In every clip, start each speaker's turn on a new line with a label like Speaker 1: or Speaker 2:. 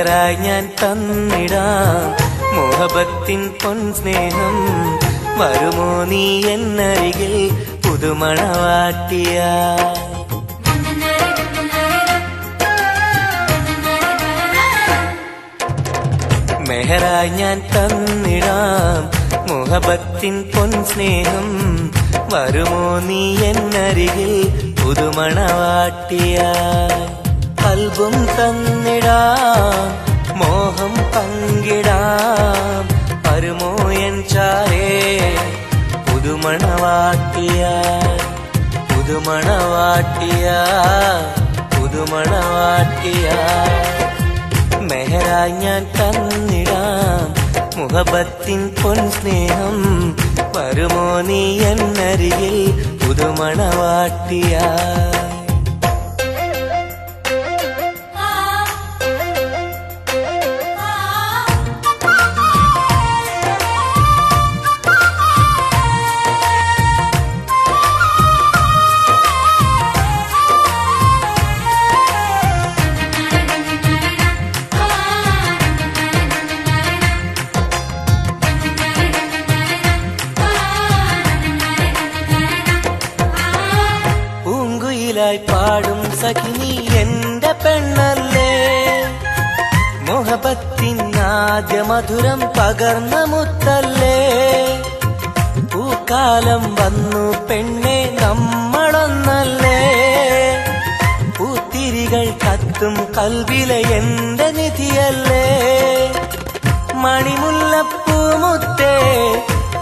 Speaker 1: മെഹറായി ഞാൻ തന്നിടാം മോഹബത്തിൻ പൊൻസ്നേഹം. വരുമോ നീ എന്നരികിൽ പുതുമണവാട്ടിയായി? മെഹറായി ഞാൻ തന്നിടാം മോഹബത്തിൻ പൊൻസ്നേഹം. വരുമോ നീ എന്നരികിൽ പുതുമണവാട്ടിയായി? കൽബും തന്നിടാം മോഹം പങ്കിടാം. വരുമോ എൻ ചാരേ പുതുമണവാട്ടിയായി? പുതുമണവാട്ടിയായി പുതുമണവാട്ടിയായി. മെഹറായി ഞാൻ തന്നിടാം മുഹബത്തിൻ പൊൻസ്നേഹം. വരുമോ നീ എന്നരികിൽ പുതുമണവാട്ടിയായി? പാടും സഖിനി എന്റെ പെണ്ണല്ലേ, മോഹബത്തിൻ ആദ്യ മധുരം പകർന്ന മുത്തല്ലേ. പൂക്കാലം വന്നു പെണ്ണെ നമ്മളൊന്നല്ലേ, പൂത്തിരികൾ കത്തും കൽവിലെ എന്റെ നിധിയല്ലേ. മണിമുല്ലപ്പൂമുത്തേ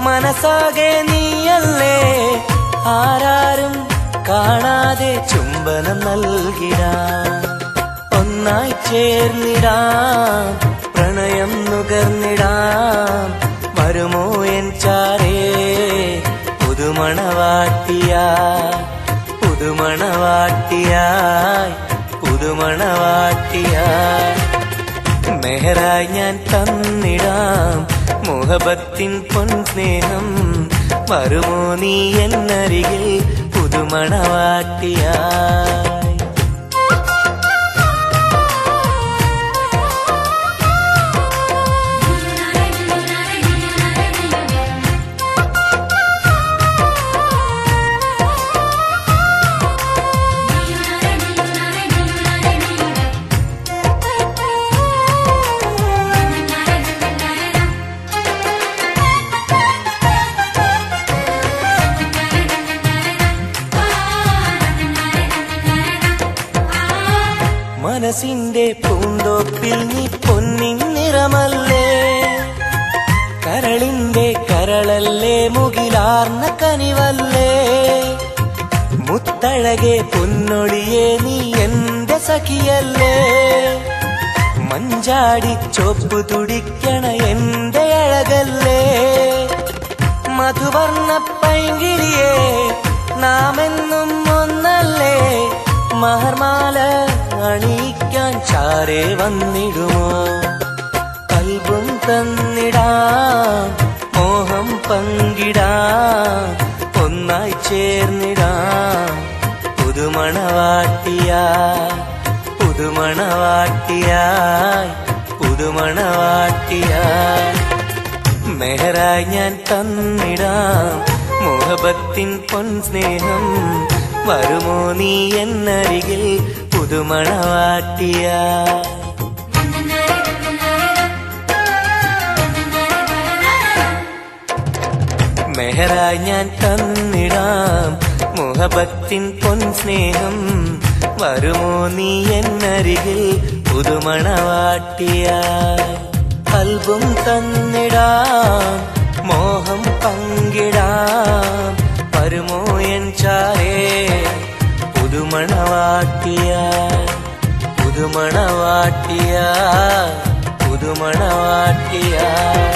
Speaker 1: മനസ്സാകെ നീയല്ലേ, ആരാരും കാണാതെ ചുംബനം നൽകിടാം. ഒന്നായി ചേർന്നിടാം പ്രണയം നുകർന്നിടാം. വരുമോ എൻ ചാരേ പുതുമണവാട്ടിയായി? പുതുമണവാട്ടിയായി പുതുമണവാട്ടിയായി. മെഹറായി ഞാൻ തന്നിടാം മോഹബത്തിൻ പൊൻസ്നേഹം. വരുമോ നീ എന്നരികിൽ പുതുമണവാട്ടിയായി? മനസ്സിന്റെ പൂന്തോപ്പിൽ നീ പൊന്നിൻ നിറമല്ലേ, കരളിന്റെ കരളല്ലേ, മുകിലാർന്ന കനിവല്ലേ. മുത്തഴകെ പൊന്നൊളിയെ നീ എന്റെ സഖിയല്ലേ, മഞ്ചാടി ചോപ്പ് തുടിക്കണ എന്റെ അഴകല്ലേ. മധുവർണ്ണ പൈങ്കിളിയെ നാമെന്നും ഒന്നല്ലേ, മഹർമാല അണിയിക്കാൻ ചാരേ വന്നിടുമോ. കൽബും തന്നിടാം മോഹം പങ്കിടാം. ഒന്നായി ചേർന്നിടാം പുതുമണവാട്ടിയായി? പുതുമണവാട്ടിയായി പുതുമണവാട്ടിയായി. മെഹറായി ഞാൻ തന്നിടാം മോഹബത്തിൻ പൊൻസ്നേഹം. വരുമോ നീ എന്നരികിൽ പുതുമണവാട്ടിയായി? മെഹറായി ഞാൻ തന്നിടാം മോഹബത്തിൻ പൊൻസ്നേഹം. വരുമോ നീ എന്നരികിൽ പുതുമണവാട്ടിയായി? കൽബും തന്നിടാം മോഹം പങ്കിടാം. വരുമോ എൻ ചാരേ പുതുമണവാട്ടിയായി? പുതുമണവാട്ടിയായി പുതുമണവാട്ടിയായി.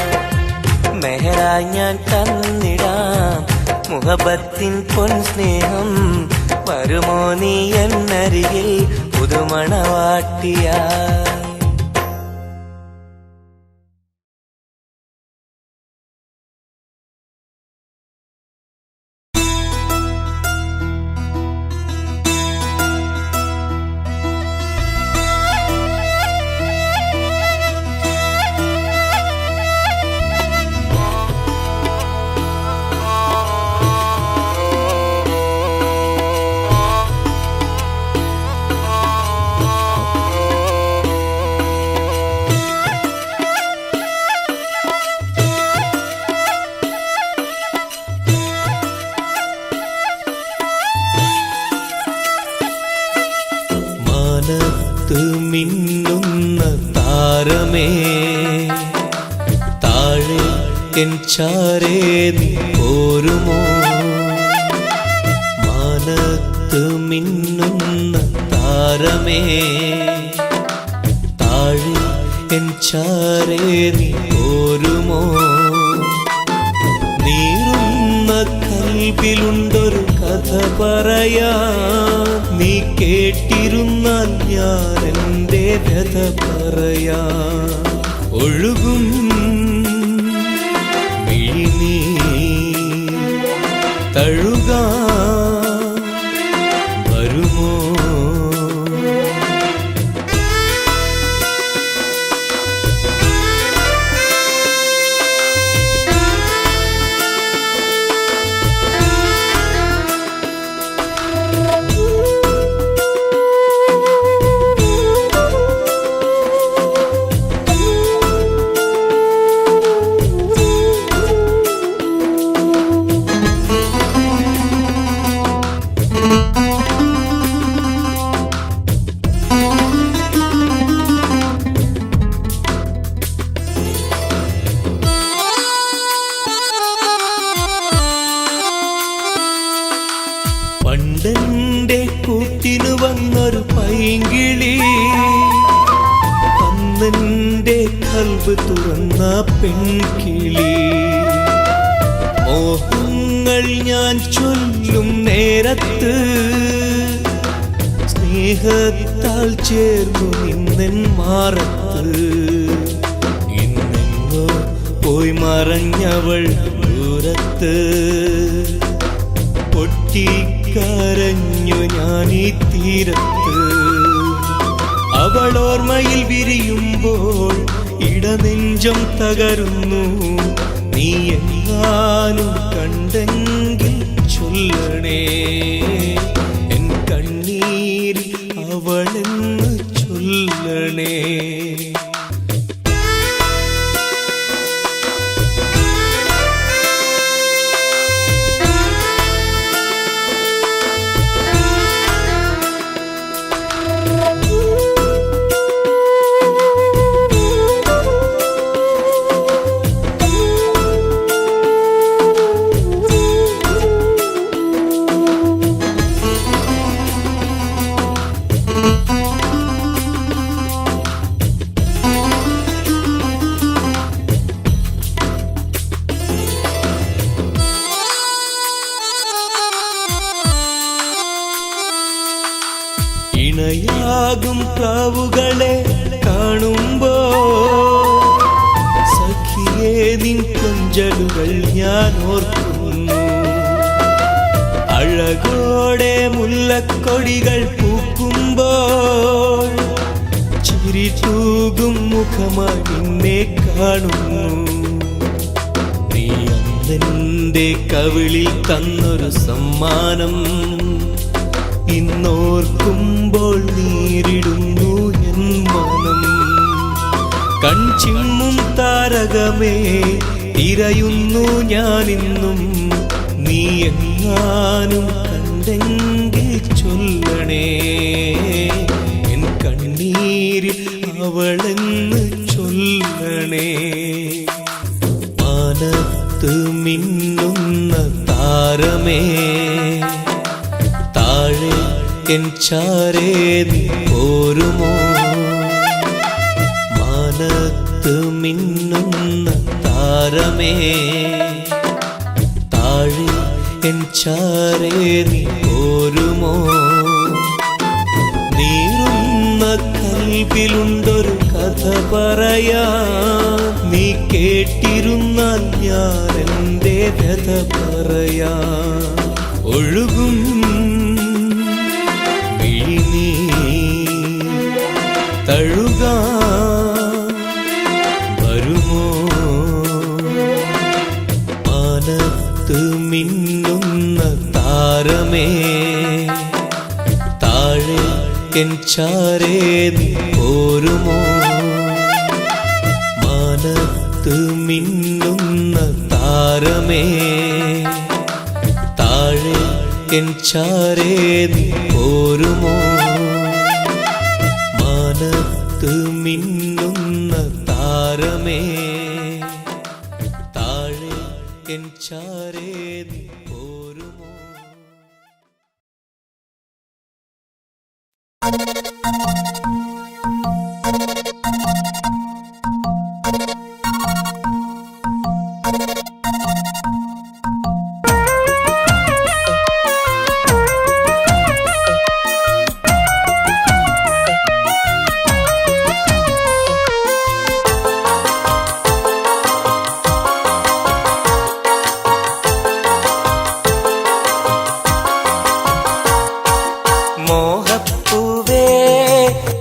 Speaker 1: മെഹറായി ഞാൻ തന്നിടാം മുഹബത്തിൻ പൊൻസ്നേഹം. വരുമോ നീ എന്നരികിൽ പുതുമണവാട്ടിയായി? മിന്നുന്ന താരമേ, താഴെ എൻ ചാരേ നീ പോരുമോ? മാനത്ത് മിന്നുന്ന താരമേ, താഴെ എൻ ചാരേ നീ പോരുമോ? നീറുന്ന കൽബിലുണ്ടൊരു കഥ പറയാ, നീ കേട്ടിരുന്നാൽ ഞാൻ എൻ്റെ കഥ പറയാ. ഒഴുകും മിഴിനീ തഴുകാ വരുമോ? പണ്ടെന്റെ കൂട്ടിനു വന്നൊരു പൈങ്കിളി, അന്നെന്റെ കൽബ് തുറന്ന പെൺകിളി. മോഹങ്ങൾ ഞാൻ ചൊല്ലും നേരത്ത് സ്നേഹത്താൽ ചേർന്നു നിന്നെൻ മാറത്ത്. ഇന്നെങ്ങോ പോയി മറഞ്ഞവൾ ദൂരത്ത്, പൊട്ടിക്കരഞ്ഞു ഞാനീ തീരത്ത്. അവൾ ഓർമ്മയിൽ വിരിയുമ്പോൾ ഇടനെഞ്ചം തകരുന്നു. നീ എങ്ങാനും കണ്ടെങ്കിൽ ചൊല്ലണേ, എൻ കണ്ണീരിൽ അവളെന്ന് ചൊല്ലണേ. ഇണയാകും പ്രാവുകളെ കാണുമ്പോ സഖിയേ നിൻ കൊഞ്ചലുകൾ ഞാൻ ഓർക്കുന്നു. അഴകോടെ മുല്ലക്കൊടികൾ പൂക്കുമ്പോൾ ചിരി തൂകും മുഖമായി നിന്നെ കാണുന്നു. നീ അന്നെന്റെ കവിളിൽ തന്നൊരു സമ്മാനം ഇന്നോർക്കുമ്പോൾ നീരിടുന്നു എൻ മനം. കൺചിമ്മും താരകമേ തിരയുന്നു ഞാനിന്നും, നീ എങ്ങാനും കണ്ടെങ്കിൽ ചൊല്ലണേ, എൻ കണ്ണീരിൽ അവളെന്ന് ചൊല്ലണേ. മാനത്ത് മിന്നുന്ന താരമേ, താഴെ എൻ ചാരേ നീ പോരുമോ? മാനത്ത് മിന്നുന്ന താരമേ, താഴെ എൻ ചാരേ നീ പോരുമോ? നീറുന്ന കൽബിലുണ്ടൊരു കഥ പറയാ, നീ കേട്ടിരുന്നാൽ ഞാൻ എൻ്റെ കഥ പറയാ. ഒഴുകും മിഴിനീ തഴുകാ വരുമോ? മാനത്ത് മിന്നുന്ന താരമേ, താഴെ എൻ ചാരേ നീ പോരുമോ? മാനത്ത് മിന്നുന്ന താരമേ, താഴെ എൻ ചാരേ നീ പോരുമോ? മാനത്ത് മിന്നുന്ന താരമേ, താഴെ എൻ ചാരേ നീ പോരുമോ?
Speaker 2: മോഹപ്പൂവേ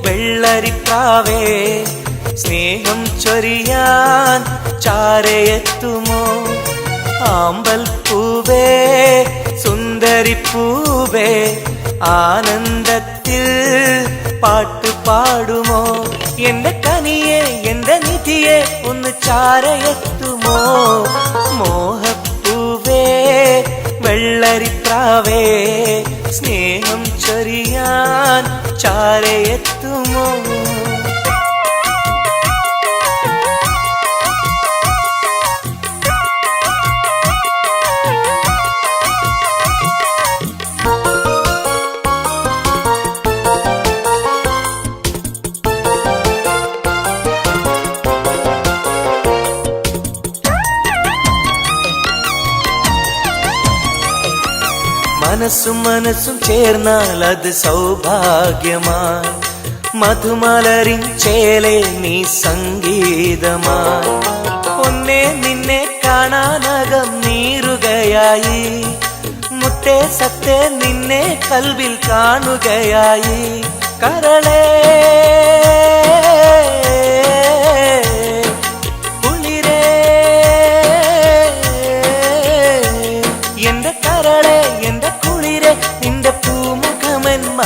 Speaker 2: വെള്ളരിപ്രാവേ, സ്നേഹം ചൊരിയാൻ ചാരയെത്തുമോ? ആമ്പൽ പൂവേ സുന്ദരിപ്പൂവേ, ആനന്ദത്തിൽ പാട്ട് പാടുമോ? എന്റെ കനിയെ എന്റെ നിധിയെ ഒന്ന് ചാരയെത്തുമോ? മോഹപ്പൂവേ വെള്ളരിപ്രാവേ, സ്നേഹം ചൊരിയാൻ ചാരയെത്തുമോ? മനസ്സും മനസ്സും ചേർന്നാൽ അത് സൗഭാഗ്യമായി, മധുമലരിൻ ചേലെ നീ സംഗീതമായി. ഒന്നേ നിന്നെ കാണാനകം നീറുകയായി, മുത്തേ സത്തേ നിന്നെ കൽവിൽ കാണുകയായി. കരളേ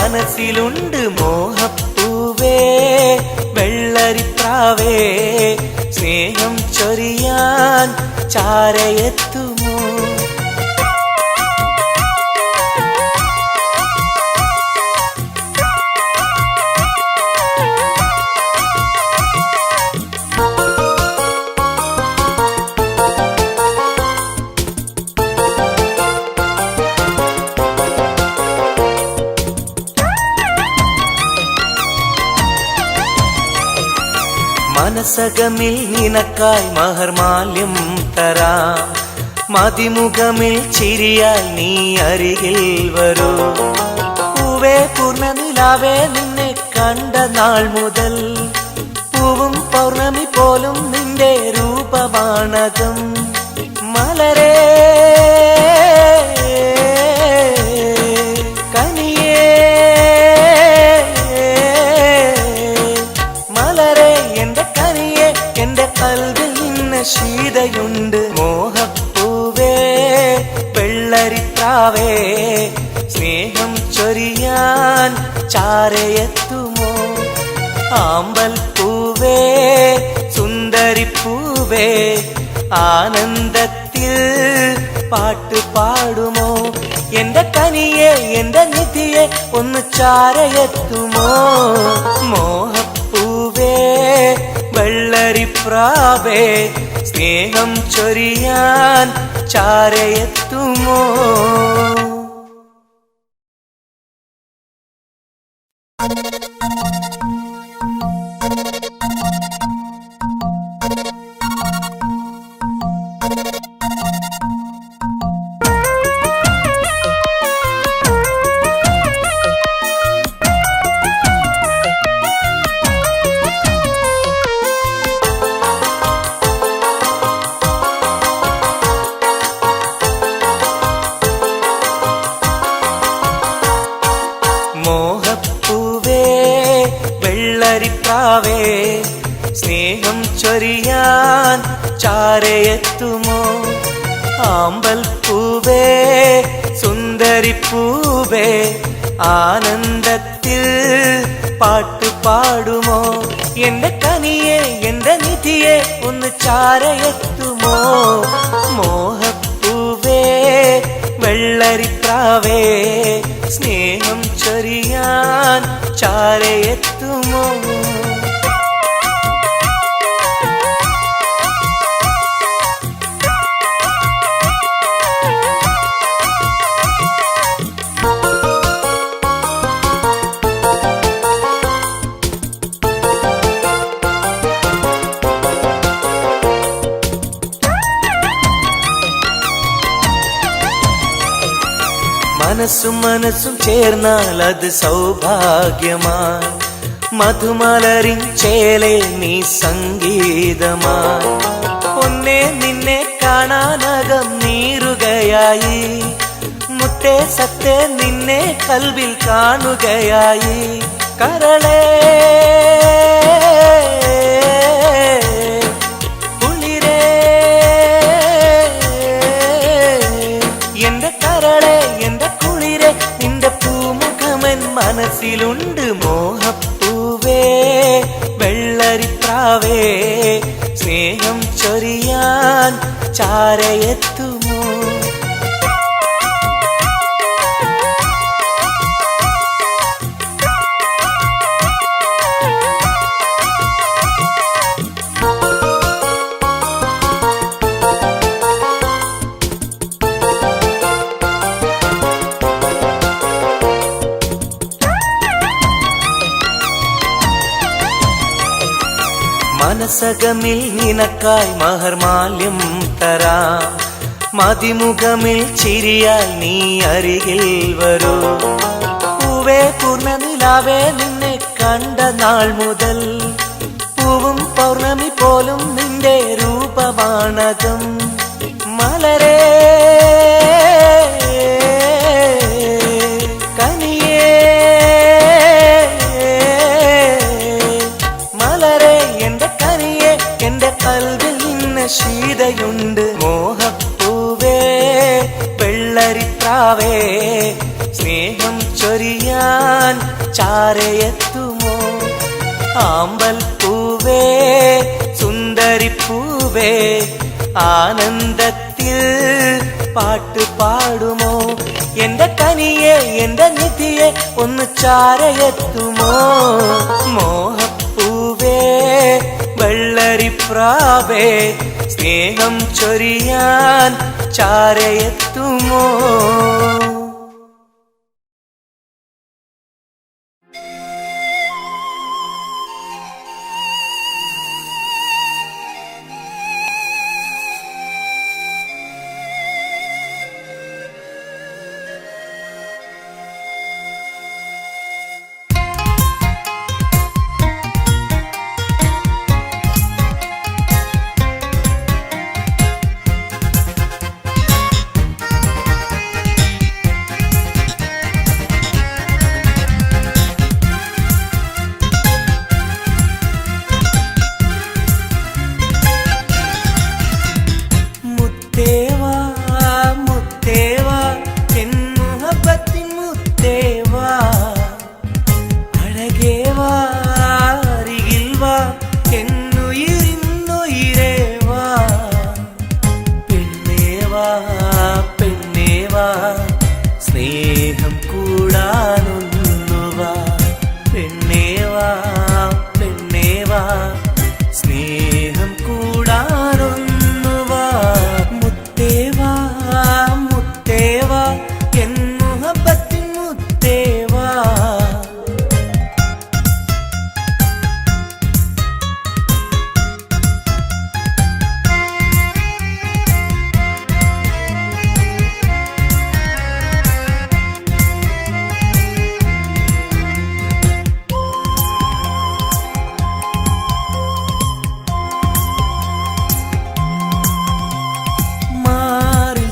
Speaker 2: മനസ്സിലുണ്ട്. മോഹപ്പൂവേ വെള്ളരിപ്രാവേ, സ്നേഹം ചൊരിയാൻ ചാരയെത്തുമോ? മനസകമിൽ നിനക്കായി മഹർമാല്യം തരാം, മതിമുഖമിൽ ചിരിയാൽ നീ അരികിൽ വരൂ. പൂവേ പൂർണ്ണനിലാവേ നിന്നെ കണ്ട നാൾ മുതൽ, പൂവും പൗർണമി പോലും നിന്റെ രൂപമാണകം. മലരേ ശീതയുണ്ട്. മോഹപ്പൂവേ വെള്ളരിപ്രാവേ, സ്നേഹം ചൊരിയാൻ ചാരയെത്തുമോ? ആമ്പൽ പൂവേ സുന്ദരിപ്പൂവേ, ആനന്ദത്തിൽ പാട്ട് പാടുമോ? എന്റെ കനിയെ എന്റെ നിധിയെ ഒന്ന് ചാരയെത്തുമോ? മോഹപ്പൂവേ വെള്ളരിപ്രാവേ, സ്നേഹം ചൊരിയാൻ ചാരയെത്തുമോ? മോഹപ്പൂവേ വെള്ളരിപ്രാവേ, സ്നേഹം ചൊരിയാൻ ചാരയെത്തുമോ? ആമ്പൽ പൂവേ സുന്ദരിപ്പൂവേ, ആനന്ദത്തിൽ പാട്ട് പാടുമോ? എന്റെ കനിയെ എന്റെ നിധിയെ ഒന്ന് ചാരയെത്തുമോ? മോഹപ്പൂവേ വെള്ളരിപ്രാവേ, സ്നേഹം ചൊരിയാൻ ചാരയെത്തുമോ? മനസ്സും മനസ്സും ചേർന്നാൽ അത് സൗഭാഗ്യമായി മധുമലരിൻ ചേലെ നീ സംഗീതമായി പൊന്നെ നിന്നെ കാണാനകം നീറുകയായി മുത്തേ സത്തേ നിന്നെ കൽവിൽ കാണുകയായി കരളേ കുളിരേ എന്റെ കരളേ എന്റെ കുളിരേ നിന്റെ പൂമുഖമൻ മനസ്സിലുണ്ട് മോഹപ്പൂവേ വെള്ളരിപ്രാവേ സ്നേഹം ചൊരിയാൻ ചാരയെത്തുമോ മനസകമിൽ നിനക്കായി മഹർമാല്യം തരാം മതിമുഖമിൽ ചിരിയാൽ നീ അരികിൽ വരൂ പൂവേ പൂർണ്ണനിലാവേ നിന്നെ കണ്ട നാൾ മുതൽ പൂവും പൗർണമി പോലും നിന്റെ രൂപമാണകം മലരേ ശീതയുണ്ട് മോഹപ്പൂവേ വെള്ളരിപ്രാവേ സ്നേഹം ചൊരിയാൻ ചാരയെത്തുമോ ആമ്പൽ പൂവേ സുന്ദരിപ്പൂവേ ആനന്ദത്തിൽ പാട്ട് പാടുമോ എന്റെ കനിയെ എന്റെ നിധിയെ ഒന്ന് ചാരയെത്തുമോ മോഹപ്പൂവേ വെള്ളരിപ്രാവേ സ്നേഹം ചൊരിയാൻ ചാരയെത്തുമോ സ്നേഹം കൂടാനൊന്നുവാ പെണ്ണേവാ പെണ്ണേവാ സ്നേഹം കൂടാനൊന്നുവാ മുത്തേവാ മുത്തേവാ എൻ മുഹബത്തിൻ മുത്തേവാ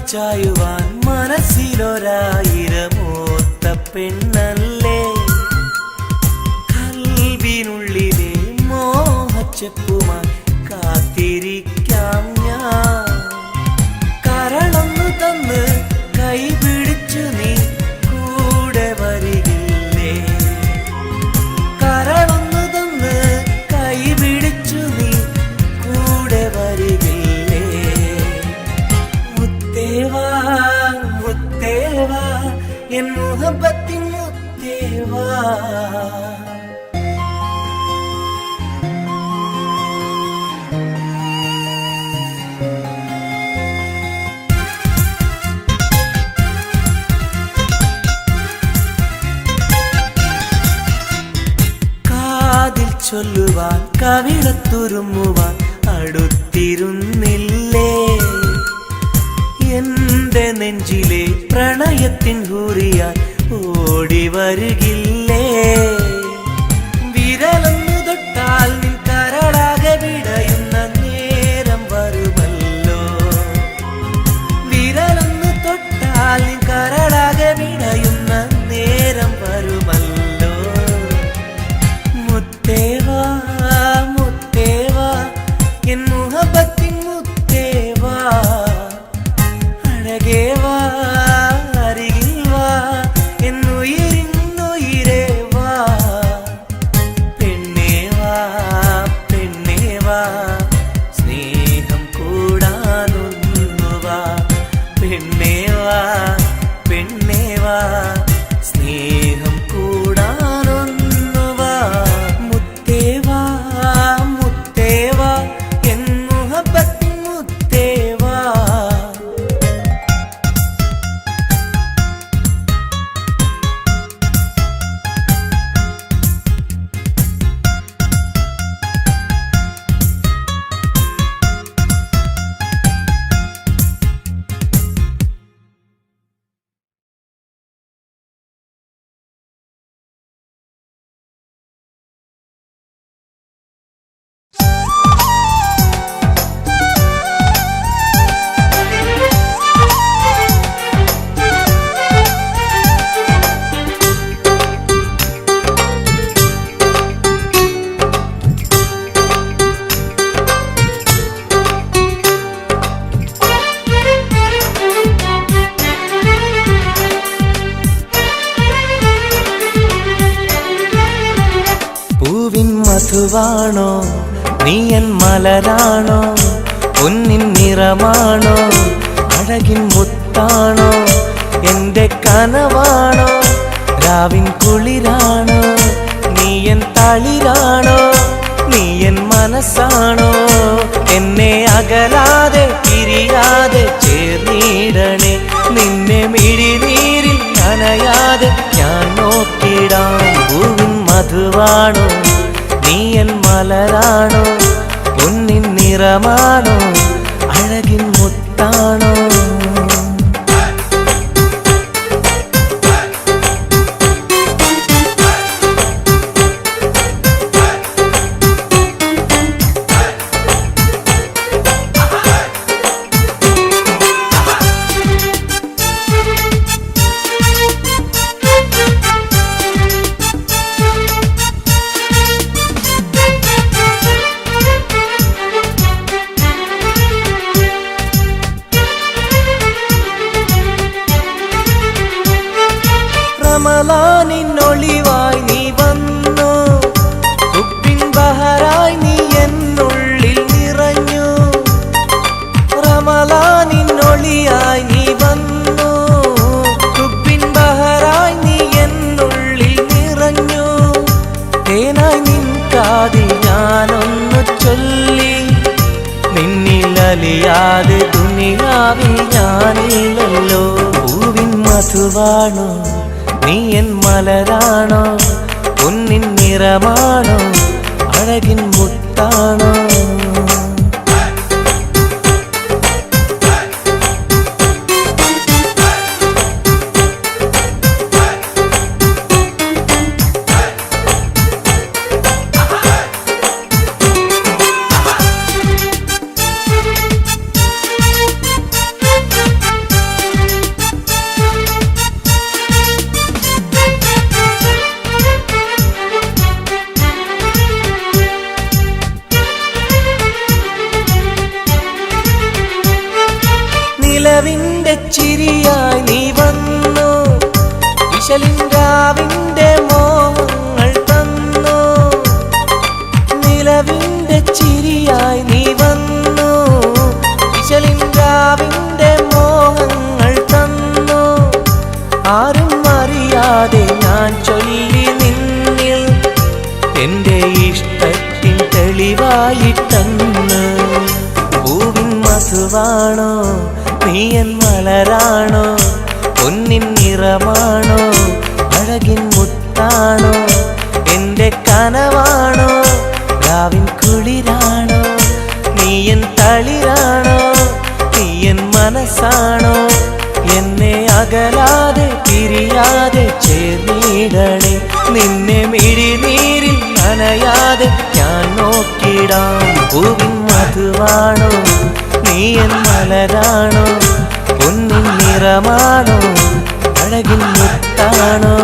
Speaker 2: ചായുവാൻ മനസ്സിലൊരായിരമോത്ത പെണ്ണല്ലേ കൽവിനുള്ളിലെ മോഹച്ചെപ്പുമായി കാത്തിരിക്കാം ഞാൻ കരളൊന്നു തന്ന് കൈപിടിച്ചു നീ കൂടെ വരികില്ലേ കരളൊന്നു തന്ന് കൈപിടിച്ചു നീ കൂടെ വരികില്ലേ മുത്തേവാ മുത്തേവാ എൻ മുഹബത്തിൻ മുത്തേവാ കാതിൽ ചൊല്ലുവാൻ കവിളത്തുരുമ്മുവാൻ അടുത്തിരുന്നില്ലേ എന്റെ നെഞ്ചിലെ പ്രണയത്തിൻ ഹൂറിയായി ഓടി വരുകില്ലേ? വിരലൊന്നു തൊട്ടാൽ നിൻ കരളാകെ വിടയുന്ന നേരം വരുമല്ലോ. വിരലൊന്നു തൊട്ടാൽ നിൻ കരളാകെ വിടയുന്ന നേരം വരുമല്ലോ. മുത്തേവാ മുത്തേവാ എൻ മുഹബത്തിൻ മുത്തേവാ, അഴകേവാ അരികിൽ വാ എൻ ഉയിരിന്നുയിരേ വാ. പെണ്ണേവാ പെണ്ണേവാ സ്നേഹം കൂടാനൊന്നുവാ. പെണ്ണേവാ പെണ്ണേവാ സ്നേഹം കൂടാനൊന്നുവാ. മുത്തേവാ മുത്തേവാ എൻ മുഹബത്തിൻ മുത്തേവാ. പൂവിൻ മധുവാണോ നീ എൻ മലരാണോ? പൊന്നിൻ നിറമാണോ അഴകിൻ മുത്താണോ? എന്റെ കനവാണോ രാവിൻ കുളിരാണോ? നീ എൻ തളിരാണോ? നീ എൻ മനസ്സാണോ? എന്നെ അകലാതെ പിരിയാതെ ചേർന്നിടണേ. നിന്നെ മിഴിനീരിൽ നനയാതെ ഞാൻ നോക്കിടാം. പൂവിൻ മധുവാണോ നീ എൻ മലരാണോ? പൊന്നിൻ നിറമാണോ അഴകിൻ മുത്താണോ? റമളാനിന്നൊളിവായി നീ വന്നു, ഹുബ്ബിൻ ബഹറായി നീ എന്നുള്ളിൽ നിറഞ്ഞു. റമളാനിന്നൊളിയായി നീ വന്നു, ഹുബ്ബിൻ ബഹറായി നീ എന്നുള്ളിൽ നിറഞ്ഞു. തേനായി നിൻ കാതിൽ ഞാനൊന്നു ചൊല്ലി, നിന്നിലലിയാതെ ദുനിയാവിൽ ഞാനില്ലല്ലോ. പൂവിൻ മധുവാണോ നീ എൻ മലരാണോ? പൊന്നിൻ നിറമാണോ അഴകിൻ മുത്താണോ? നിലവിന്റെ ചിരിയായി നീ വന്നു, വിശലിൻരാവിന്റെ മോഹങ്ങൾ തന്നു. നിലവിന്റെ ചിരിയായി നീ വന്നു, വിശലിൻരാവിന്റെ മോഹങ്ങൾ തന്നു. ആരും അറിയാതെ ഞാൻ ചൊല്ലി നിന്നിൽ എന്റെ ഇഷ്ടത്തിൻ തെളിവായിട്ടന്ന്. പൂവിൻ മധുവാണോ നീ എൻ മലരാണോ? പൊന്നിൻ നിറമാണോ അഴകിൻ മുത്താണോ? എന്റെ കനവാണോ രാവിൻ കുളിരാണോ? നീ എൻ തളിരാണോ? നീ എൻ മനസ്സാണോ? എന്നെ അകലാതെ പിരിയാതെ ചേർന്നിടണേ. നിന്നെ മിഴിനീരിൽ നനയാതെ ഞാൻ നോക്കിടാം. പൂവിൻ മധുവാണോ നീ എൻ മലരാണോ, പൊന്നിൻ നിറമാണോ അഴകിൻ മുത്താണോ.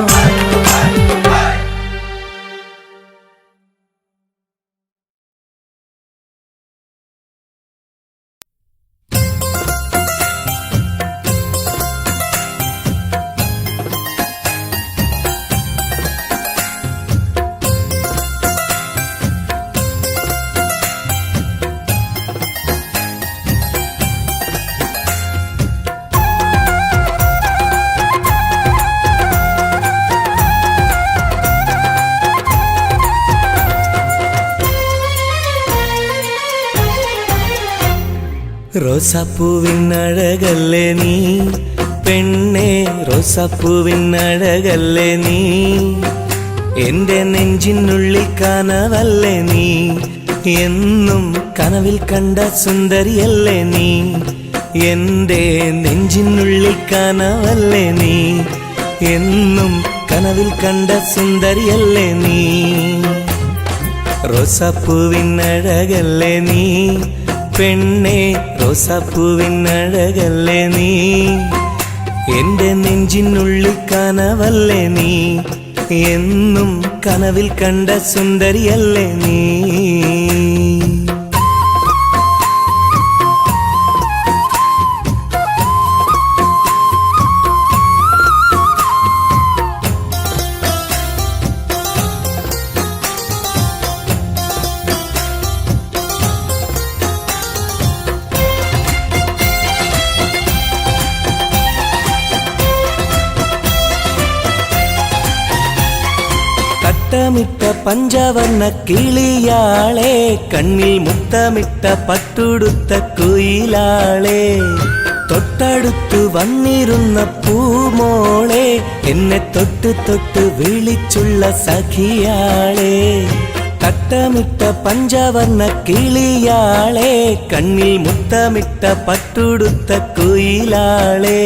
Speaker 2: റോസാപ്പൂവിൻ അഴകല്ലേ നീ പെണ്ണേ, റോസാപ്പൂവിൻ അഴകല്ലേ നീ. എൻ്റെ നെഞ്ചിനുള്ളിൽ കനവല്ലേ നീ, എന്നും കനവിൽ കണ്ട സുന്ദരിയല്ലേ നീ. എൻ്റെ നെഞ്ചിനുള്ളിൽ കനവല്ലേ നീ, എന്നും കനവിൽ കണ്ട സുന്ദരിയല്ലേ നീ. റോസാപ്പൂവിൻ അഴകല്ലേ നീ പെണ്ണേ, റോസാപ്പൂവിൻ അഴകല്ലേ നീ. എൻ്റെ നെഞ്ചിനുള്ളിൽ കനവല്ലേ നീ, എന്നും കനവിൽ കണ്ട സുന്ദരിയല്ലേ നീ. മുത്തമിട്ട പഞ്ചവർണ്ണ കിളിയാളെ, കണ്ണിൽ മുത്തമിട്ട പട്ടുടുത്ത കുയിലാളെ, തൊട്ടടുത്തു വന്നിരുന്ന പൂമോളെ, എന്നെ തൊട്ട് തൊട്ട് വിളിച്ചുള്ള സഖിയാളെ. തട്ടമിട്ട പഞ്ചവർണ്ണ കിളിയാളെ, കണ്ണിൽ മുത്തമിട്ട പട്ടുടുത്ത കുയിലാളെ,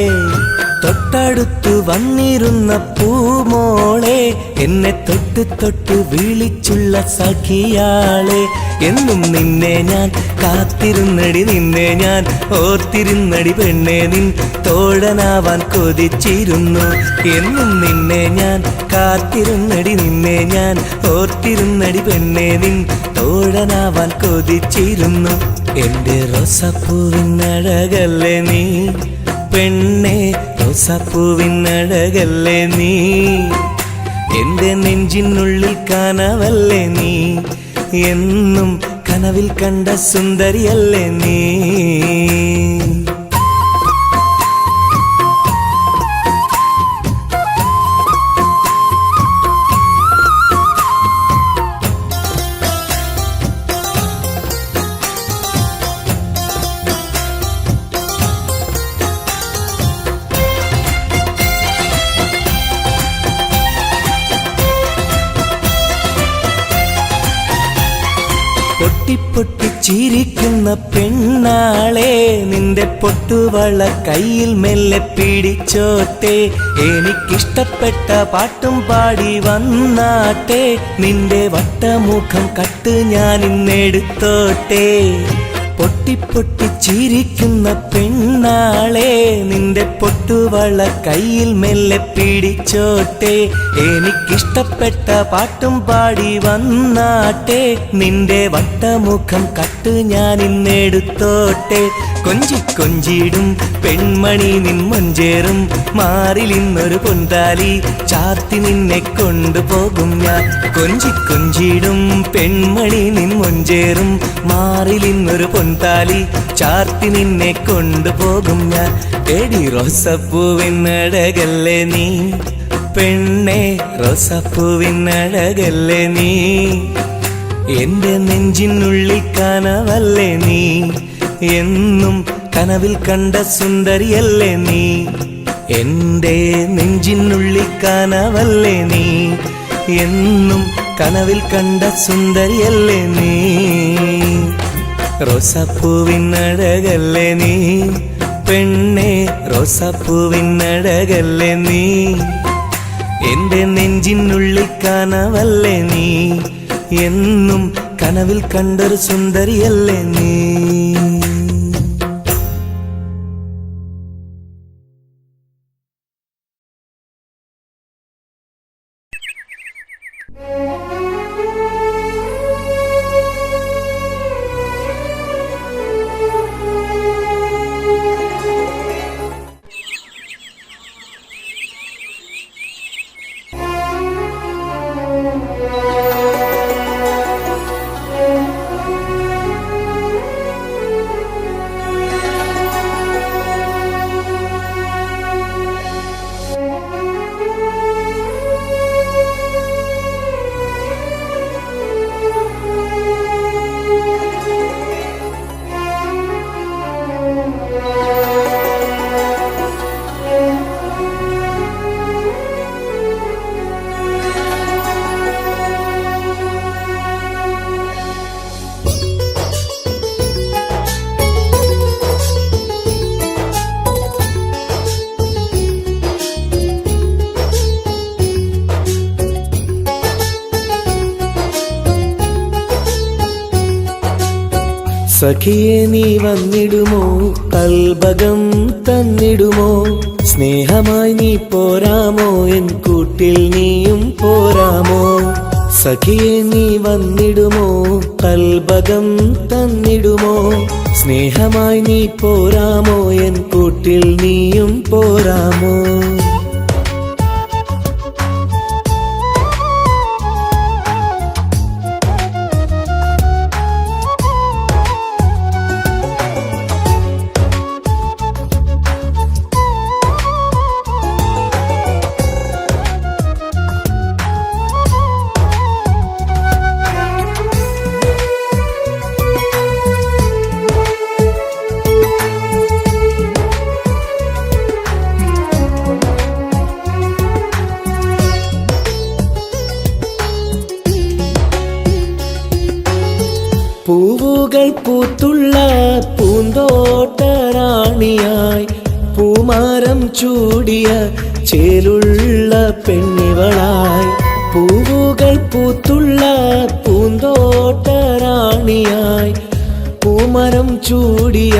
Speaker 2: തൊട്ടടുത്തു വന്നിരുന്ന പൂമോളെ, എന്നെ തൊട്ട് തൊട്ട് വിളിച്ചുള്ള സഖിയാളെ. എന്നും നിന്നെ ഞാൻ കാത്തിരുന്നടി, നിന്നെ ഞാൻ ഓർത്തിരുന്നടി പെണ്ണെ, നിൻ തോഴനാവാൻ കൊതിച്ചിരുന്നു. എന്നും നിന്നെ ഞാൻ കാത്തിരുന്നടി, നിന്നെ ഞാൻ ഓർത്തിരുന്നടി പെണ്ണെ, നിൻ തോഴനാവാൻ കൊതിച്ചിരുന്നു. എൻ്റെ റോസാപ്പൂവിൻ അഴകല്ലേ നീ പെണ്ണേ, റോസാപ്പൂവിൻ അഴകല്ലേ നീ. എൻ്റെ നെഞ്ചിനുള്ളിൽ കനവല്ലേ നീ, എന്നും കനവിൽ കണ്ട സുന്ദരിയല്ലേ നീ. പൊട്ടിപ്പൊട്ടി ചിരിക്കുന്ന പെണ്ണാളെ, നിന്റെ പൊട്ടുവള കയ്യിൽ മെല്ലെ പിടിച്ചോട്ടെ, എനിക്കിഷ്ടപ്പെട്ട പാട്ടും പാടി വന്നാട്ടെ, നിന്റെ വട്ടമുഖം കട്ട് ഞാൻ ഇന്നെടുത്തോട്ടെ. പൊട്ടിപ്പൊട്ടി ചിരിക്കുന്ന പെണ്ണാളെ, നിന്റെ പൊട്ടുവള കയ്യിൽ മെല്ലെ പിടിച്ചോട്ടെ, എനിക്കിഷ്ടപ്പെട്ട പാട്ടും പാടി വന്നാട്ടെ, നിന്റെ വട്ടമുഖം കട്ട് ഞാൻ ഇന്നെടുത്തോട്ടെ. കൊഞ്ചി കൊഞ്ചിടും പെൺമണി നിൻ മൊഞ്ചേറും മാറിൽ ഇന്നൊരു പൊന്താലി ചാർത്തി നിന്നെ കൊണ്ടുപോകും ഞാൻ. കൊഞ്ചി കൊഞ്ചിടും പെൺമണി നിൻ മൊഞ്ചേറും മാറിൽ ഇന്നൊരു പൊന്താലി ചാർത്തി നിന്നെ കൊണ്ടുപോകും ഞാൻ. എടി റോസാപ്പൂവിൻ അഴകല്ലേ നീ പെണ്ണേ, റോസാപ്പൂവിൻ അഴകല്ലേ നീ. എൻ്റെ നെഞ്ചിനുള്ളിൽ കനവല്ലേ നീ, എന്നും കനവിൽ കണ്ട സുന്ദരിയല്ലേ നീ. എൻ്റെ നെഞ്ചിനുള്ളിൽ കനവല്ലേ നീ, എന്നും കനവിൽ കണ്ട സുന്ദരിയല്ലേ നീ. റോസാപ്പൂവിൻ അഴകല്ലേ നീ പെണ്ണെ റോസാപ്പൂവിനഴകല്ലേ നീ, എന്റെ നെഞ്ചിനുള്ളിൽ കനവല്ലേ നീ, എന്നും കനവിൽ കണ്ടൊരു സുന്ദരിയല്ലേ നീ. സഖിയെ നീ വന്നിടുമോ, കൽബകം തന്നിടുമോ, സ്നേഹമായി നീ പോരാമോ, എൻ കൂട്ടിൽ നീയും പോരാമോ. സഖിയെ നീ വന്നിടുമോ, കൽബകം തന്നിടുമോ, സ്നേഹമായി നീ പോരാമോ, എൻ കൂട്ടിൽ നീയും പോരാമോ. പൂവുകൾ പൂത്തുള്ള പൂന്തോട്ടറാണിയായി, പൂമാരം ചൂടിയ ചേലുള്ള പെണ്ണിവളായി. പൂവുകൾ പൂത്തുള്ള പൂന്തോട്ടറാണിയായി, പൂമരം ചൂടിയ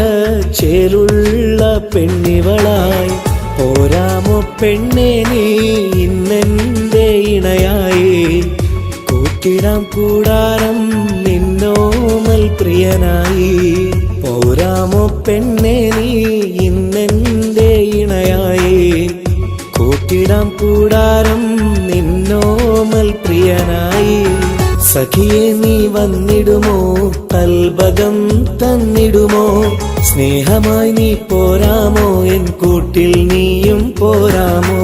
Speaker 2: ചേലുള്ള പെണ്ണിവളായി. പോരാമോ പെണ്ണെ നീ ഇന്നെന്റെ ഇണയായി, കൂട്ടിടാം കൂടാരം നിന്നോമൽ പ്രിയനായി. പോരാമോ പെണ്ണെ നീ ഇന്നെന്റെ ഇണയായി, കൂട്ടിടാം കൂടാരം നിന്നോമൽ പ്രിയനായി. സഖിയെ നീ വന്നിടുമോ, കൽബകം തന്നിടുമോ, സ്നേഹമായി നീ പോരാമോ, എൻ കൂട്ടിൽ നീയും പോരാമോ.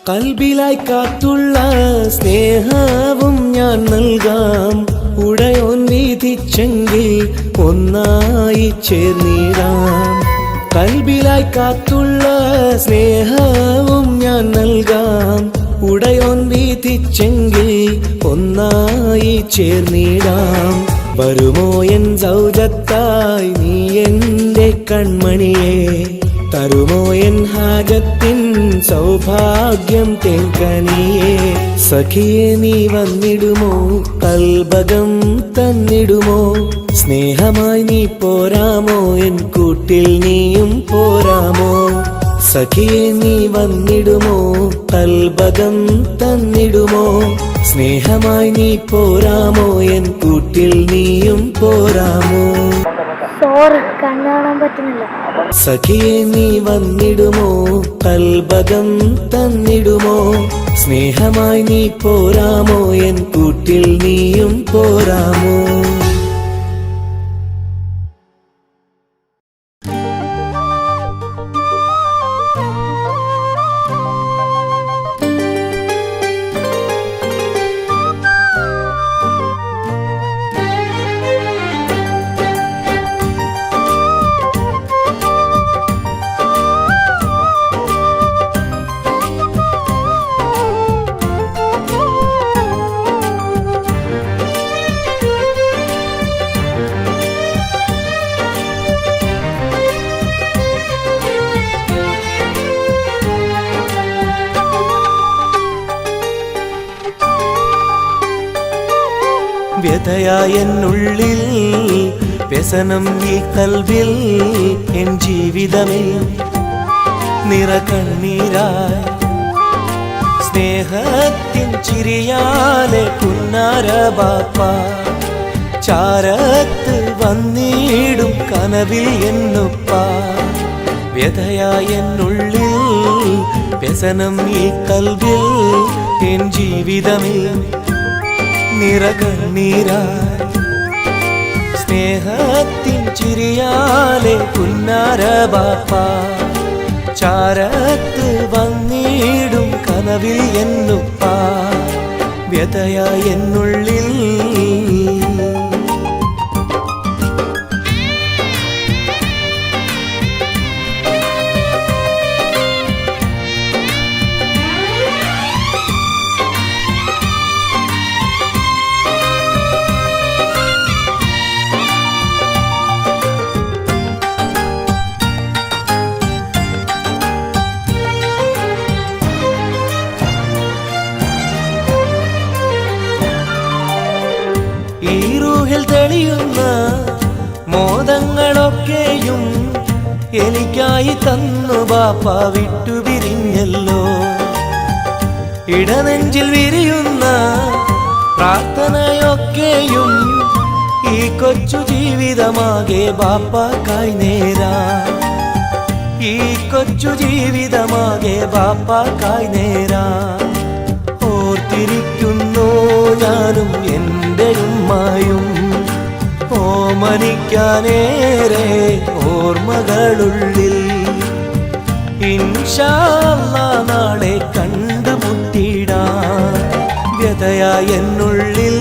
Speaker 2: കൽബിലായി കാത്തുള്ള സ്നേഹവും ഞാൻ നൽകാം, ഉടയോൻ വിധിച്ചെങ്കിൽ ഒന്നായി ചേർന്നിടാം. കൽബിലായി കാത്തുള്ള സ്നേഹവും ഞാൻ നൽകാം, ഉടയോൻ വിധിച്ചെങ്കിൽ ഒന്നായി ചേർന്നിടാം. വരുമോ എൻ സൗജത്തായി നീ എന്റെ കൺമണിയെ, തരുമോ എൻ ഹാജത്തിൻ സൗഭാഗ്യം തേൻകനിയേ. സഖിയെ നീ വന്നിടുമോ, കൽബകം തന്നിടുമോ, സ്നേഹമായി നീ പോരാമോ, എൻ കൂട്ടിൽ നീയും പോരാമോ. സഖിയെ നീ വന്നിടുമോ, കൽബകം തന്നിടുമോ, സ്നേഹമായി നീ പോരാമോ, എൻ കൂട്ടിൽ നീയും പോരാമോ.
Speaker 3: സോറി, കണ്ണു കാണാൻ പറ്റുന്നില്ല.
Speaker 2: സഖിയെ നീ വന്നിടുമോ, കൽബകം തന്നിടുമോ, സ്നേഹമായി നീ പോരാമോ, എൻ കൂട്ടിൽ നീയും പോരാമോ. വ്യഥയായ എന്നുള്ളിൽ വ്യസനം ഈ കൽവിൽ എൻ ജീവിതമേ നിറകണ്ണീരായി സ്നേഹത്തിൻ ചിരിയാലെ പുന്നാര ബാപ്പ ചാരത്ത് വന്നിടും കനവിൽ എന്നുപ്പ വ്യഥയായ എന്നുള്ളിൽ വ്യസനം ഈ കൽവിൽ എൻ ജീവിതമേ നിറകണ്ണീരായി സ്നേഹത്തിൻ ചിരിയാലെ പുന്നാര ബാപ്പ ചാരത്ത് വന്നിടും കനവിൽ എന്നുപ്പ വ്യഥയായ എന്നുള്ളിൽ ഈ റൂഹിൽ തെളിയുന്ന മോദങ്ങളൊക്കെയും എനിക്കായി തന്നു ബാപ്പ വിട്ടുപിരിഞ്ഞല്ലോ ഇടനെഞ്ചിൽ വിരിയുന്ന പ്രാർത്ഥനയൊക്കെയും ഈ കൊച്ചു ജീവിതമാകെ ബാപ്പാക്കായി നേരാ ഈ കൊച്ചു ജീവിതമാകെ ബാപ്പാക്കായി നേരാ ഓർത്തിരിക്കുന്നു ഞാനും എൻ്റെ ഉമ്മായും ഓമനിക്കാനേറെ ഓർമ്മകളുള്ളിൽ ഇൻഷാ അല്ലാഹ് നാളെ കണ്ടുമുട്ടിടാൻ വ്യഥയായ എന്നുള്ളിൽ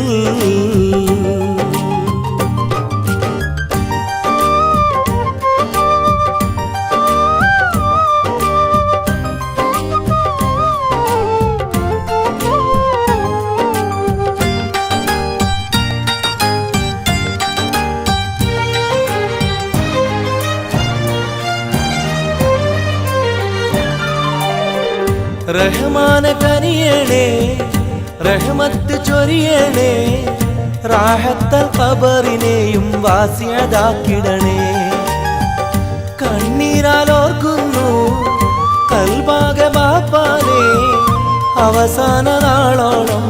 Speaker 2: റഹ്മാന കനിയണേ റഹ്മത്ത് ചൊരിയണേ റാഹത്തൽ ഖബറിനെയും വാസിയതാക്കിടണേ കണ്ണീരാലോർക്കുന്നു കൽബാകെ ബാപ്പാനെ അവസാന നാളോളം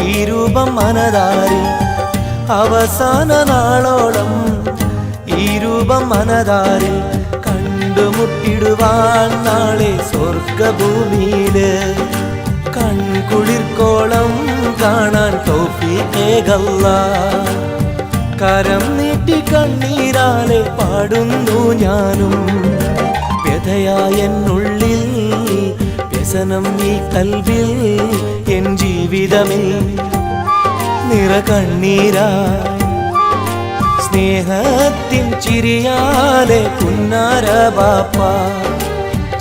Speaker 2: ഈ രൂപം മനതാരിൽ അവസാന നാളോളം ഈ രൂപം മനതാരിൽ കണ്ടുമുട്ടിടുവാൻ നാളെ സ്വർഗഭൂമിയില് കൺകുളിർക്കോളം കാണാൻ തൗഫീഖേകല്ലാഹ് കരം നീട്ടി കണ്ണീരാലെ പാടുന്നു ഞാനും വ്യഥയായ എന്നുള്ളിൽ വ്യസനം ഈ കൽവിൽ എൻ ജീവിതമേ നിറകണ്ണീരായി സ്നേഹത്തിൻ ചിരിയാലെ പുന്നാര ബാപ്പ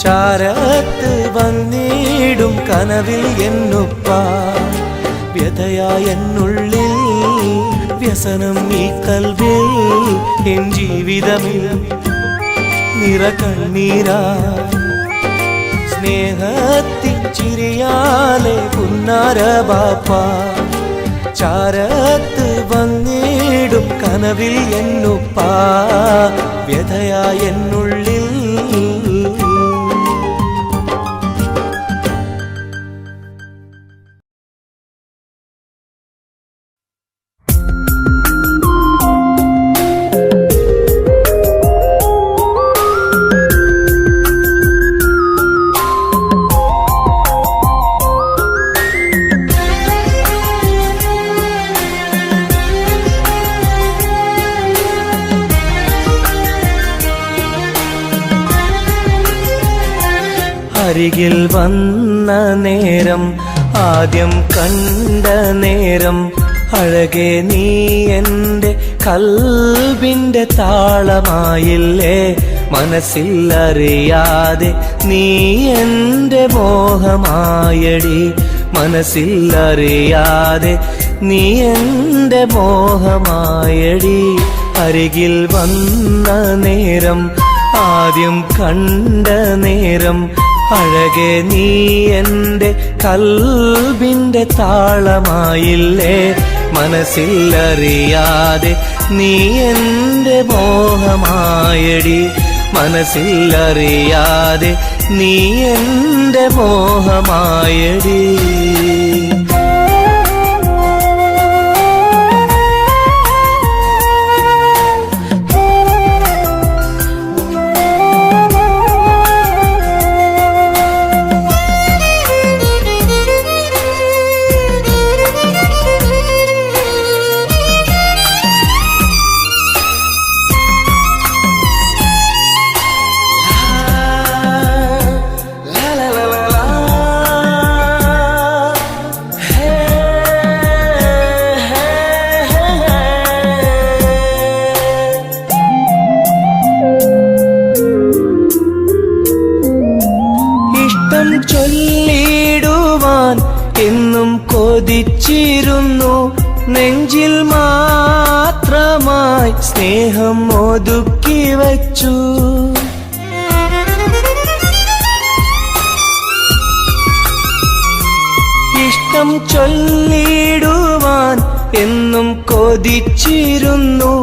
Speaker 2: ചാരത്ത് വന്നിടും കനവിൽ എന്നുപ്പ വ്യഥയായ എന്നുള്ളിൽ വ്യസനം ഈ കൽവിൽ എൻ ജീവിതമേ നിറകണ്ണീരായി സ്നേഹത്തിൻ ചിരിയാലെ പുന്നാര ബാപ്പ ചാരത്ത് വന്നിടും കനവിൽ എന്നുപ്പ വ്യഥയായ എന്നുള്ളിൽ അരികിൽ വന്ന നേരം ആദ്യം കണ്ട നേരം അഴകെ നീ എൻ്റെ കൽബിൻ്റെ താളമായില്ലേ മനസ്സിൽ അറിയാതെ നീ എൻ്റെ മോഹമായടി മനസ്സിൽ അറിയാതെ നീ എൻ്റെ മോഹമായടി അരികിൽ വന്ന നേരം ആദ്യം കണ്ട നേരം അഴകെ നീ എൻ്റെ കൽബിൻ്റെ താളമായില്ലേ മനസ്സിലറിയാതെ നീ എൻ്റെ മോഹമായടി മനസ്സിലറിയാതെ നീ എൻ്റെ മോഹമായടി ചൊല്ലിടുവാൻ എന്നും കൊതിച്ചിരുന്നു നെഞ്ചിൽ മാത്രമായി സ്നേഹം ഒതുക്കി വച്ചു ഇഷ്ടം ചൊല്ലിടുവാൻ എന്നും കൊതിച്ചിരുന്നു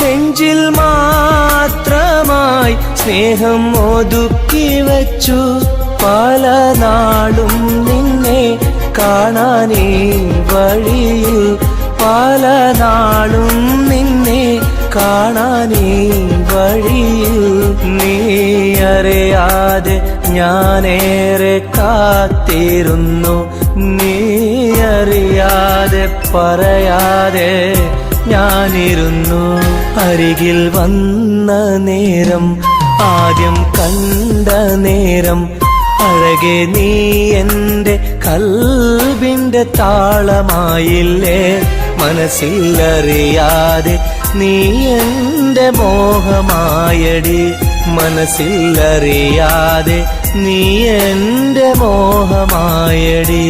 Speaker 2: നെഞ്ചിൽ മാത്രമായി സ്നേഹം ഒതുക്കി വച്ചു പല നാളും നിന്നെ കാണാനേ വഴിയിൽ പല നാളും നിന്നെ കാണാനേ വഴിയിൽ നീ അറിയാതെ ഞാനേറെ കാത്തിരുന്നു നീ അറിയാതെ പറയാതെ ഞാനിരുന്നു അരികിൽ വന്ന നേരം ആദ്യം കണ്ട നേരം അഴകെ നീ എൻ്റെ കൽബിൻ്റെ താളമായില്ലേ മനസ്സിലറിയാതെ നീ എൻ്റെ മോഹമായടി മനസ്സിലറിയാതെ നീ എൻ്റെ മോഹമായടി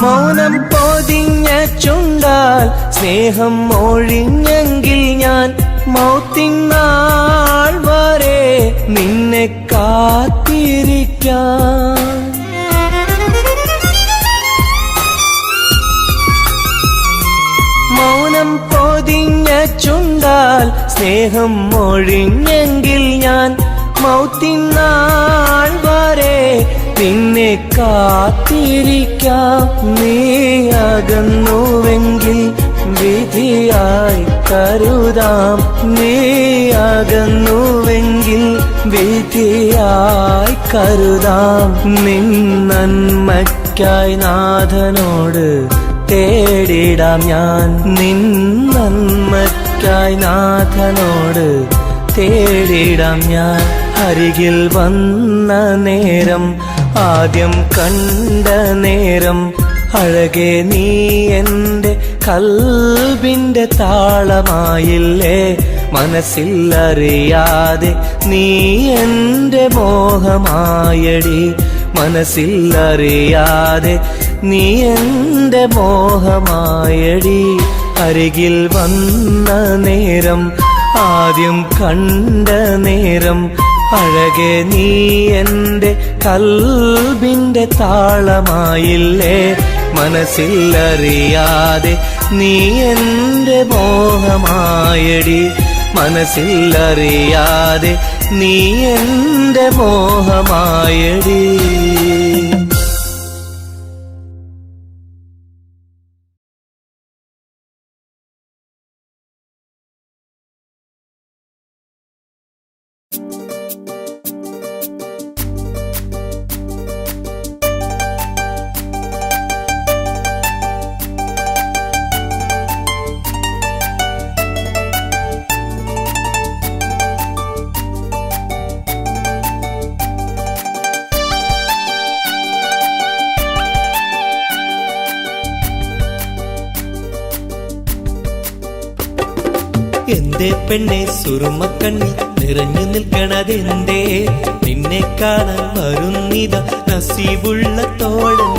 Speaker 2: മൗനം പൊതിഞ്ഞ ചുണ്ടാൽ സ്നേഹം ഒഴിഞ്ഞെങ്കിൽ ഞാൻ മൗത്തിനാൾ വരെ നിന്നെ കാത്തിരിക്കാം മൗനം പൊതിഞ്ഞ ചുണ്ടാൽ സ്നേഹം ഒഴിഞ്ഞെങ്കിൽ ഞാൻ മൗത്തിനാൾ വരെ നിന്നെ കാത്തിരിക്കാം നീ അകന്നുവെങ്കിൽ വിധിയായി കരുതാം നീ അകന്നുവെങ്കിൽ വിധിയായി കരുതാം നിൻ നന്മയ്ക്കായി നാഥനോട് തേടിടാം ഞാൻ നിൻ നന്മയ്ക്കായി നാഥനോട് തേടിടാം ഞാൻ അരികിൽ വന്ന നേരം ആദ്യം കണ്ട നേരം അഴകെ നീ എൻ്റെ കൽബിൻ്റെ താളമായില്ലേ മനസ്സിലറിയാതെ നീ എൻ്റെ മോഹമായടി മനസ്സിലറിയാതെ നീ എൻ്റെ മോഹമായടി അരികിൽ വന്ന നേരം ആദ്യം കണ്ട നേരം അഴകെ നീ എൻ്റെ കൽബിൻ്റെ താളമായില്ലേ മനസ്സിലറിയാതെ നീ എൻ്റെ മോഹമായടി മനസ്സിലറിയാതെ നീ എൻ്റെ മോഹമായടി എന്തേ പെണ്ണെ സുറുമക്കണ്ണിൽ നിറഞ്ഞു നിൽക്കണതെന്തേ? നിന്നെ കാണാൻ വരുന്നിത നസീബുള്ള തോഴൻ.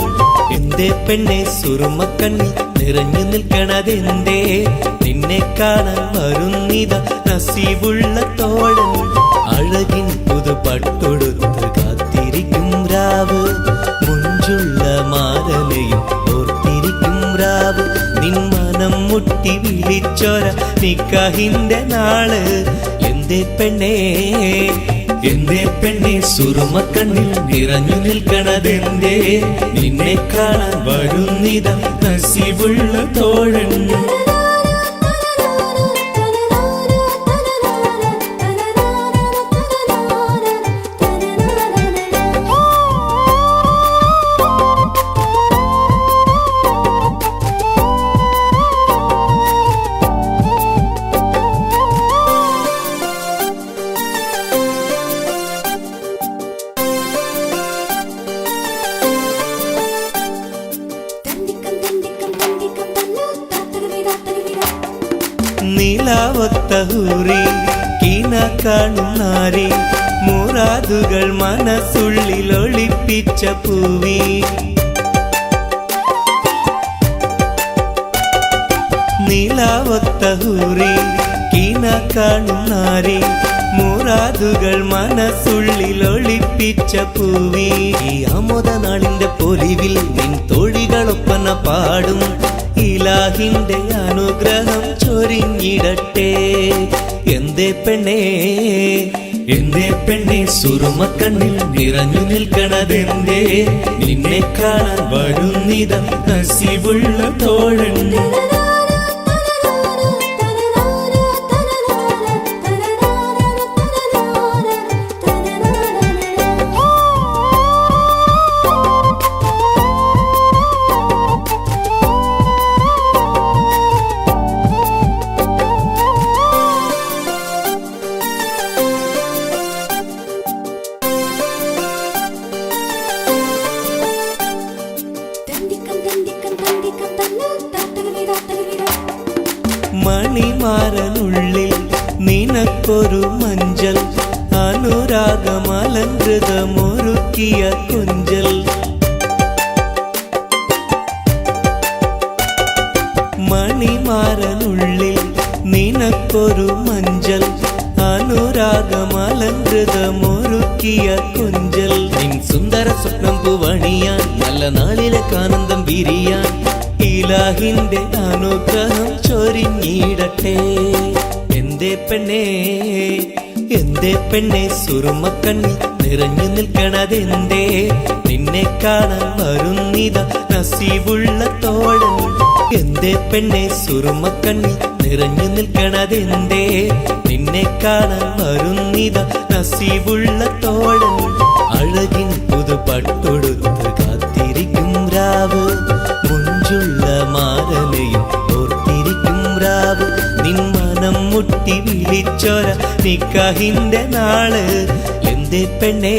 Speaker 2: എന്തേ പെണ്ണെ സുറുമക്കണ്ണിൽ നിറഞ്ഞു നിൽക്കണതെന്തേ? നിന്നെ കാണാൻ വരുന്നിത നസീബുള്ള തോഴൻ. അഴകിൻ പുതുപട്ടൊടുത്ത് കാത്തിരിക്കും രാവ്, മുഞ്ചുള്ള മാരലയും ഓർത്തിരിക്കും രാവ്. നിൻ മനം മുട്ടി വിളിച്ചോര നിക്കാഹിന്റെ നാള്. എന്തേ പെണ്ണേ, എന്തേ പെണ്ണെ സുറുമക്കണ്ണിൽ നിറഞ്ഞു നിൽക്കണതെന്തേ? നിന്നെ കാണാൻ വരുന്നിത നസീബുള്ള തോഴൻ. നിലാവൊത്ത ഹൂറി കീന കാണും നാരി, മുറാദുകൾ മനസ്സുള്ളിൽ ഒളിപ്പിച്ച പൂവി. നിലാവൊത്ത ഹൂറി കീന കാണും നാരി, മുറാദുകൾ മനസ്സുള്ളിൽ ഒളിപ്പിച്ച പൂവി. ഈ ആമോദ നാളിന്റെ പൊലിവിൽ നിൻ തോഴികളൊപ്പന പാടും. ഇലാഹിന്റെ അനുഗ്രഹം ചൊരിഞ്ഞിടട്ടെ. എന്തേ പെണ്ണേ, എന്തേ പെണ്ണെ സുറുമക്കണ്ണിൽ നിറഞ്ഞു നിൽക്കണതെന്തേ? നിന്നെ കാണാൻ വരുന്നിത നസീബുള്ള തോഴൻ. മണിമാരനുള്ളിൽ നിനക്കൊരു മഞ്ചൽ, അനുരാഗമലങ്കൃതമൊരുക്കിയ കൊഞ്ചൽ. മണിമാരനുള്ളിൽ നിനക്കൊരു മഞ്ചൽ, അനുരാഗമലങ്കൃതമൊരുക്കിയ കൊഞ്ചൽ. നിൻ സുന്ദര സ്വപ്നം പൂവണിയാൻ, നല്ല നാളിലേക്ക് ആനന്ദം വിരിയാൻ, ഇലാഹിന്റെ അനുഗ്രഹം ചൊരിഞ്ഞിടട്ടെ. എന്തേ പെണ്ണേ, എന്തേ പെണ്ണെ സുറുമക്കണ്ണിൽ നിറഞ്ഞു നിൽക്കണതെന്തേ? നിന്നെ കാണാൻ വരുന്നിത നസീബുള്ള തോഴൻ. എന്തേ പെണ്ണെ സുറുമക്കണ്ണിൽ നിറഞ്ഞു നിൽക്കണതെന്തേ? നിന്നെ കാണാൻ വരുന്നിത നസീബുള്ള തോഴൻ. അഴകിൻ പുതുപട്ടൊടുത്ത് കാത്തിരിക്കും രാവ്, മുഞ്ചുള്ള മാരലയും ഓർത്തിരിക്കും രാവ്. നിൻ മനം മുട്ടി വിളിച്ചോര നിക്കാഹിന്റെ നാള്. എന്തേ പെണ്ണേ,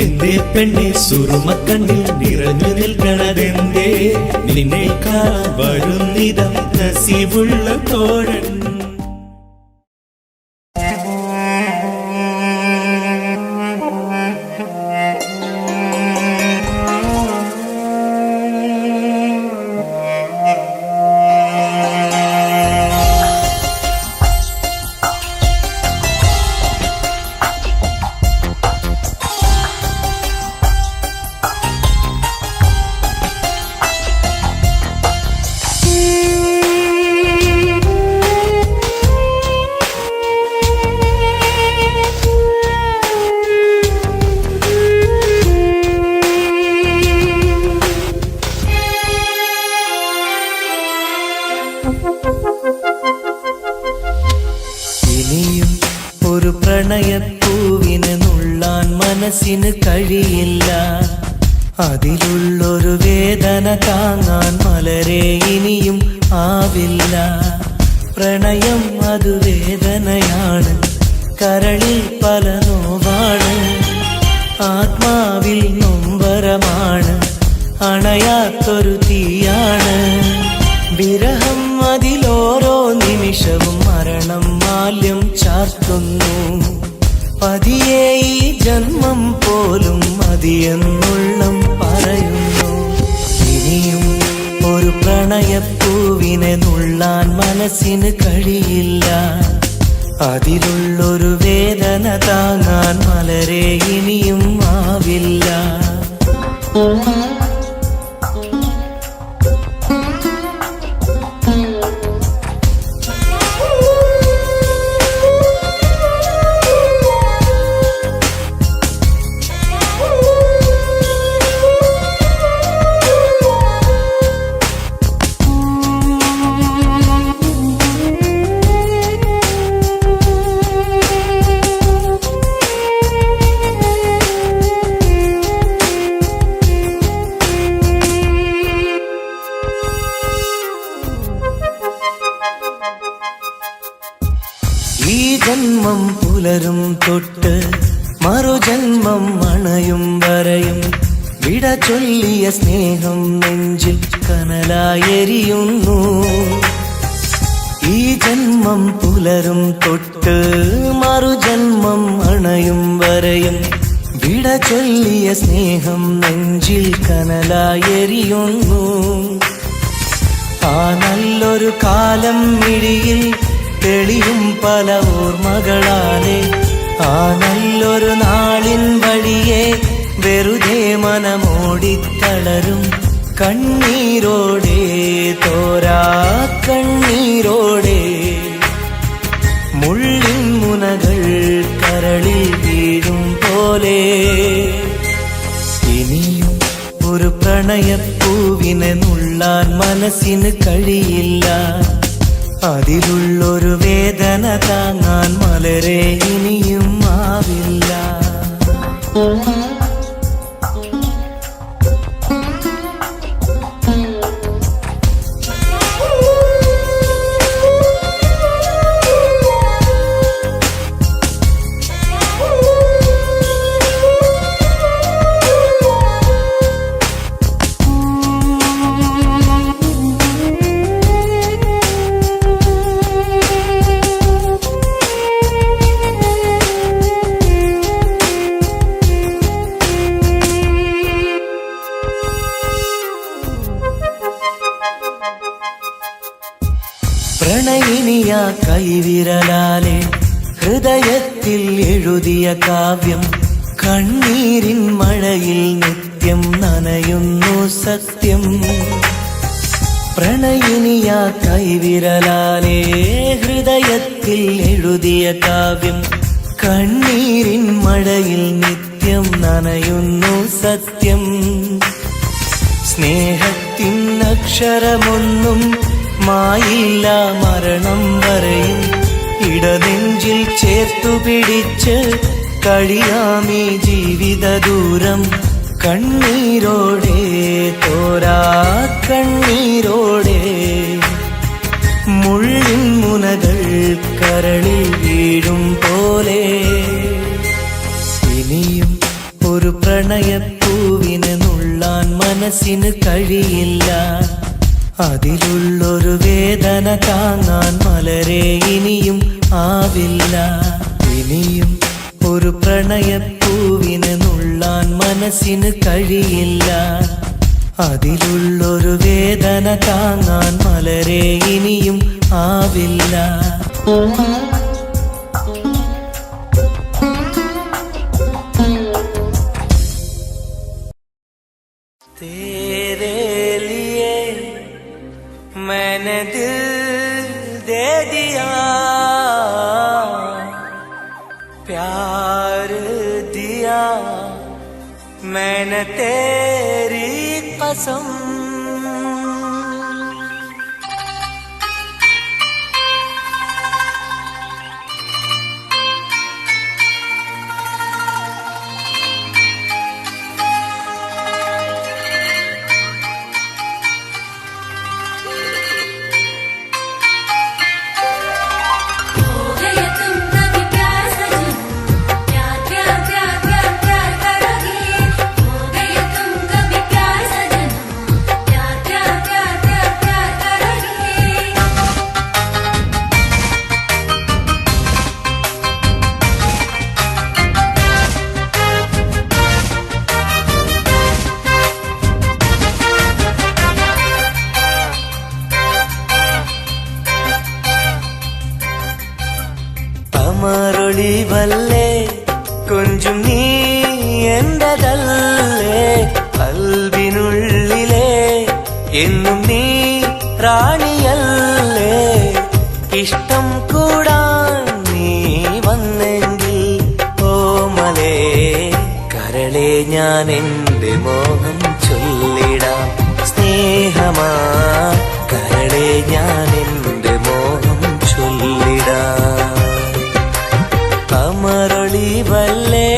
Speaker 2: എന്തേ പെണ്ണെ സുറുമക്കണ്ണിൽ നിറഞ്ഞു നിൽക്കണതെന്തേ? നിന്നെ കാണാൻ വരുന്നിത നസീബുള്ള തോഴൻ. ഇനിയും ഒരു പ്രണയപ്പൂവിന് നുള്ളാൻ മനസ്സിന് കഴിയില്ല. അതിലുള്ളൊരു വേദന താങ്ങാൻ മലരെ ഇനിയും ആവില്ല. പ്രണയം അത് വേദനയാണ്, കരളിൽ പല നോവാണ്, ആത്മാവിൽ നൊമ്പരമാണ്, അണയാത്തൊരു തീയാണ്. വിരഹം അതിലോരോ നിമിഷവും മരണം ചാർത്തുന്നു. പതിയെ ഈ ജന്മം പോലും മതിയെന്നുള്ളം പറയുന്നു. ഇനിയും ഒരു പ്രണയപ്പൂവിനെ നുള്ളാൻ മനസ്സിന് കഴിയില്ല. അതിലുള്ളൊരു വേദന താങ്ങാൻ മലരെ ഇനിയും ആവില്ല. ഈ ജന്മം പുലരും തൊട്ട് മറുജന്മം അണയും വരെയും വിട ചൊല്ലിയ സ്നേഹം നെഞ്ചിൽ കനലായെരിയുന്നു. ഈ ജന്മം പുലരും തൊട്ട് മറുജന്മം അണയും വരെയും വിട ചൊല്ലിയ സ്നേഹം നെഞ്ചിൽ കനലായെരിയുന്നു. ആ നല്ലൊരു കാലം മിഴിയിൽ തെളിയും പല ഓർമ്മകളാലെ ആ നല്ലൊരു നാളിൻ വഴിയെ വെറുതെ മനമോടിത്തളരും കണ്ണീരോടെ തോരാ കണ്ണീരോടെ മുള്ളിൻ മുനകൾ കരളിൽ വീഴും പോലെ ഇനിയും ഒരു പ്രണയപ്പൂവിനെ നുള്ളാൻ മനസ്സിന് കഴിയില്ല. അതിലുള്ളൊരു വേദന താങ്ങാൻ മലരെ ഇനിയും ആവില്ല. പ്രണയിനിയ കൈവിരലാലെ ഹൃദയത്തിൽ എഴുതിയ കാവ്യം കണ്ണീരിൻ മഴയിൽ നിത്യം നനയുന്നു സത്യം. പ്രണയിനിയ കൈവിരലാലെ ഹൃദയത്തിൽ എഴുതിയ കാവ്യം കണ്ണീരിൻ മഴയിൽ നിത്യം നനയുന്നു സത്യം. സ്നേഹത്തിൻ അക്ഷരമൊന്നും മായില്ല മരണം വരെയും ഇടനെഞ്ചിൽ ചേർത്തു പിടിച്ച് കഴിയാമീ ജീവിത ദൂരം കണ്ണീരോടെ തോരാ കണ്ണീരോടെ മുള്ളിൻ മുനകൾ കരളിൽ വീഴും പോലെ ഇനിയും ഒരു പ്രണയപ്പൂവിനെ നുള്ളാൻ മനസ്സിന് കഴിയില്ല. അതിലുള്ളൊരു വേദന താങ്ങാൻ മലരെ ഇനിയും ആവില്ല. ഇനിയും ഒരു പ്രണയപ്പൂവിനെ നുള്ളാൻ മനസ്സിന് കഴിയില്ല. അതിലുള്ളൊരു വേദന താങ്ങാൻ മലരെ ഇനിയും ആവില്ല. तेरे लिए मैंने दिल दे दिया, प्यार दिया मैंने तेरी कसम. എന്നും നീ റാണിയല്ലേ. ഇഷ്ടം കൂടാൻ നീ വന്നെങ്കിൽ ഓമലേ കരളെ ഞാൻ എന്റെ മോഹം ചൊല്ലിടാം. സ്നേഹമാ കരളെ ഞാൻ എന്റെ മോഹം ചൊല്ലിടാം. കമറൊളിവല്ലേ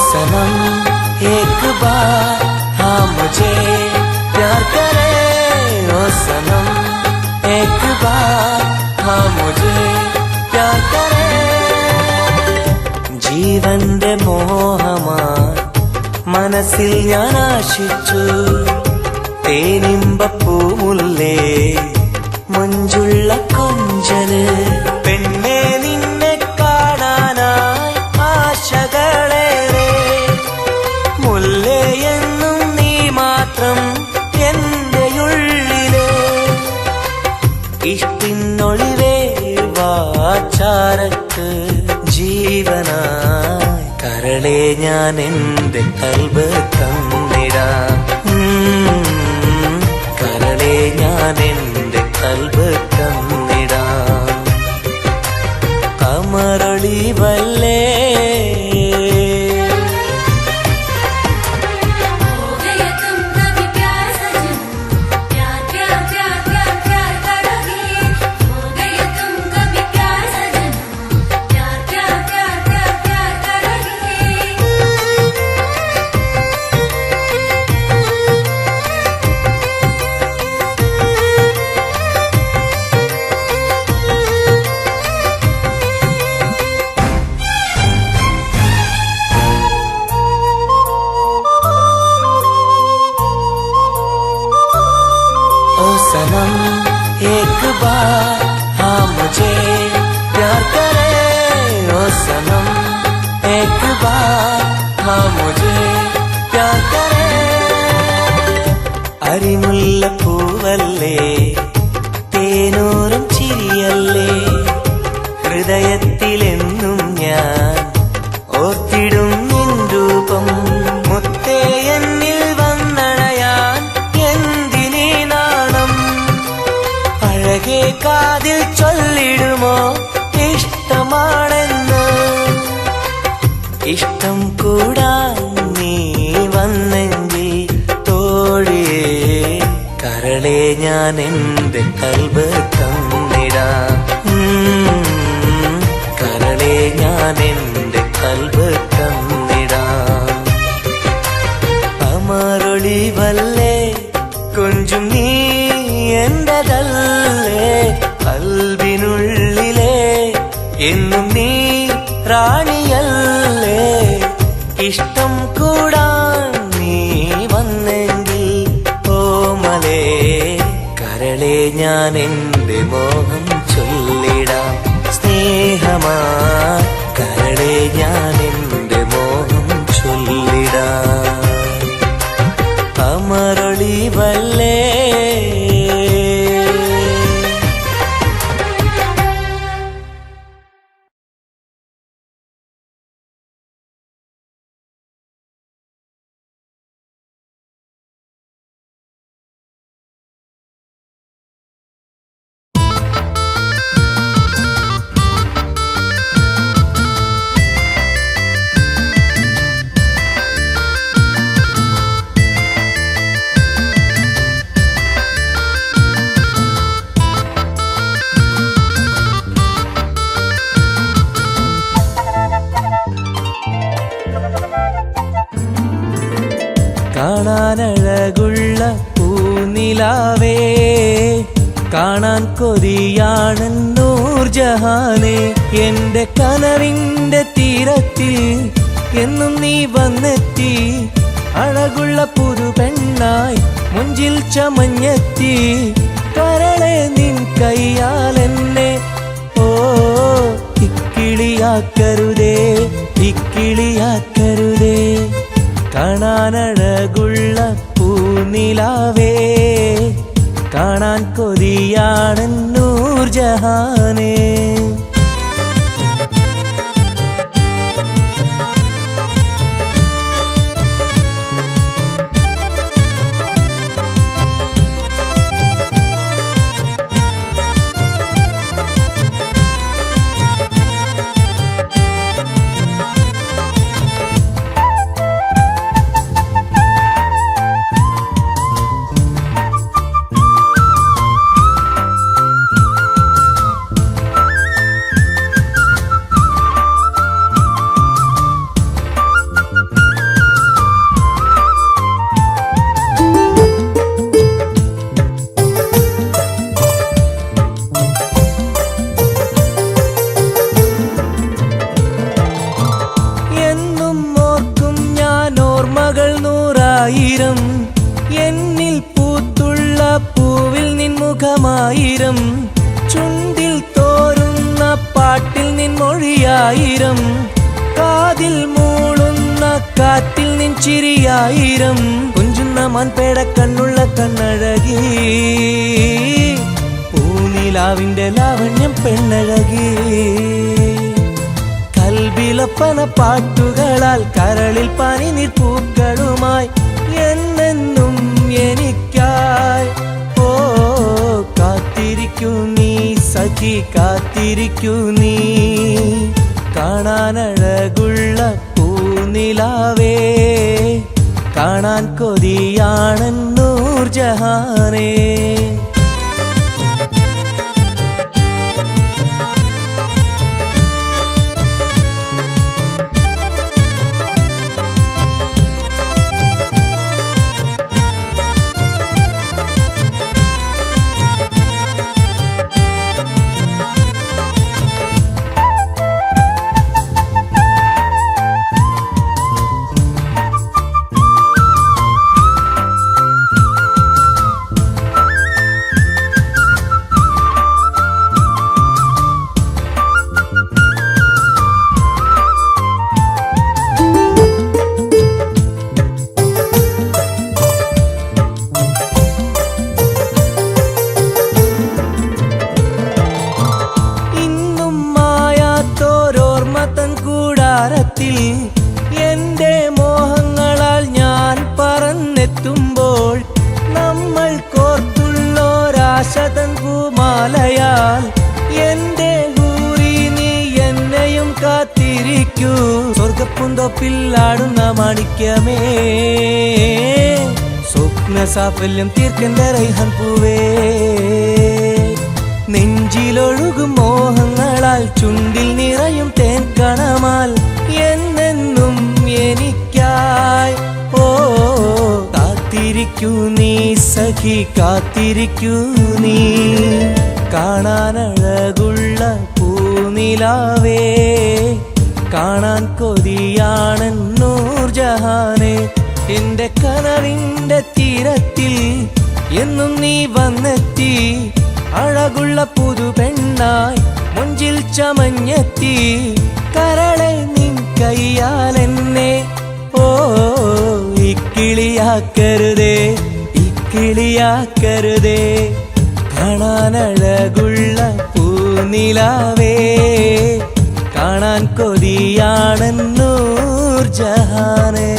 Speaker 2: सनम एक बार हाँ मुझे प्यार करे. ओ सनम एक बार हाँ मुझे प्यार करे. ജീവന്റെ മോഹമായി മനസ്സിൽ ഞാൻ ആശിച്ചു. തേനിമ്പപ്പൂമുല്ലേ മഞ്ചുള്ള കൊഞ്ചല്. പെണ്ണെ നിന്നെ കാണാനായി ആശകളേറെ. മുല്ലയെന്നും നീ മാത്രം എന്റെ ഉള്ളിലെ. ഇഷ്ടിനൊളിവേ വാചാരക്ക് ജീവനായി കരളെ ഞാൻ എന്റെ കൽബ് തന്നിടാം. കരളെ ഞാൻ എന്റെ കൽബ് തന്നിടാം. കമറൊളിവല്ലേ सनम एक बार हाँ मुझे प्यार करे. ओ सनम एक बार हाँ मुझे प्यार करे. അരിമുല്ലപ്പൂവല്ലേ തേനൂറും ചിരിയല്ലേ. ഹൃദയത്തിലെന്നും ഞാൻ ഓർത്തിടും നിൻ രൂപം. മുത്തേ എന്നിൽ വന്നണയാൻ എന്തിനീ നാണം. അഴകേ കാതിൽ ചൊല്ലിടുമോ ഇഷ്ടമാണെന്ന്. ഇഷ്ടം കൂടാൻ നീ വന്നെങ്കിൽ തോഴിയേ കരളെ ഞാൻ എന്റെ കൽബ് തന്നിടാം. കരളെ ഞാൻ എന്റെ കൽബ് തന്നിടാം. അമറൊളിവല്ലേ കൊഞ്ചും നീ എന്റെതല്ലേ. കൽബിനുള്ളിലെ എന്നും നീ റാണിയല്ലേ. ഇഷ്ടം കൂടാൻ നീ വന്നെങ്കിൽ ഓമലേ കരളെ ഞാൻ എന്റെ മോഹം ചൊല്ലിടാം. സ്നേഹമാ കരളെ ഞാൻ എന്റെ മോഹം ചൊല്ലിടാം. അമറൊളിവല്ലേ കാണാനഴകുള്ള പൂനിലാവേ കാണാൻ കൊതിയാണ് നൂർജഹാനെ. എന്റെ കനവിന്റെ തീരത്തിൽ എന്നും നീ വന്നെത്തി. അഴകുള്ള പുതു പെണ്ണായി മുഞ്ചിൽ ചമഞ്ഞെത്തി കരളെ നിൻ കയ്യാൽ എന്നെ ഓ ഇക്കിളിയാക്കരുതേ ഇക്കിളിയാക്കരുതേ കാണാനഴകുള്ള പൂനിലാവേ കാണാൻ കൊതിയാണ് നൂർജഹാനേ എന്നിൽ പൂത്തുള്ള പൂവിൽ നിൻമുഖമായിരം ചുണ്ടിൽ തോരുന്ന പാട്ടിൽ നിൻമൊഴിയായിരം കാതിൽ മൂളുന്ന കാറ്റിൽ നിൻ ചിരിയായിരം കുഞ്ചുന്ന മാൻപേട കണ്ണുള്ള കണ്ണഴകി പൂനിലാവിന്റെ ലാവണ്യം പെണ്ണഴകി കൽബിലപ്പന പാട്ടുകളാൽ കരളിൽ പനിനീർ പൂക്കളുമായി എന്നെന്നും എനിക്കായി ഓ കാത്തിരിക്കൂ നീ സഖി കാത്തിരിക്കൂ നീ കാണാനഴകുള്ള പൂനിലാവേ കാണാൻ കൊതിയാണ് നൂർജഹാനേ എന്റെ മോഹങ്ങളാൽ ഞാൻ പറന്നെത്തുമ്പോൾ നമ്മൾ കോർത്തുള്ളൊരാശതൻ പൂമാലയാൽ എന്റെ ഹൂറി നീ എന്നെയും കാത്തിരിക്കൂ സ്വർഗപ്പുന്തൊപ്പില്ലാടുന്ന മാണിക്യമേ സ്വപ്ന സാഫല്യം തീർക്കന്റെ റൈഹാൻ പൂവേ നെഞ്ചിലൊഴുകും മോഹങ്ങളാൽ ചുണ്ടിൽ നിറയും തേൻ കണമാൽ എന്നെന്നും എനിക്കായി ഓ കാത്തിരിക്കൂ നീ സഖി കാത്തിരിക്കൂ നീ കാണാനഴകുള്ള പൂനിലാവേ കാണാൻ കൊതിയാണ് നൂർജഹാനേ എന്റെ കനവിന്റെ തീരത്തിൽ എന്നും നീ വന്നെത്തി അഴകുള്ള പുതു പെണ്ണായി മുഞ്ചിൽ ചമഞ്ഞെത്തി കരളെ നിൻ കയ്യാൽ എന്നെ ഓ ഇക്കിളിയാക്കരുതേ ഇക്കിളിയാക്കരുതേ കാണാനഴകുള്ള പൂനിലാവേ കാണാൻ കൊതിയാണ് നൂർജഹാനേ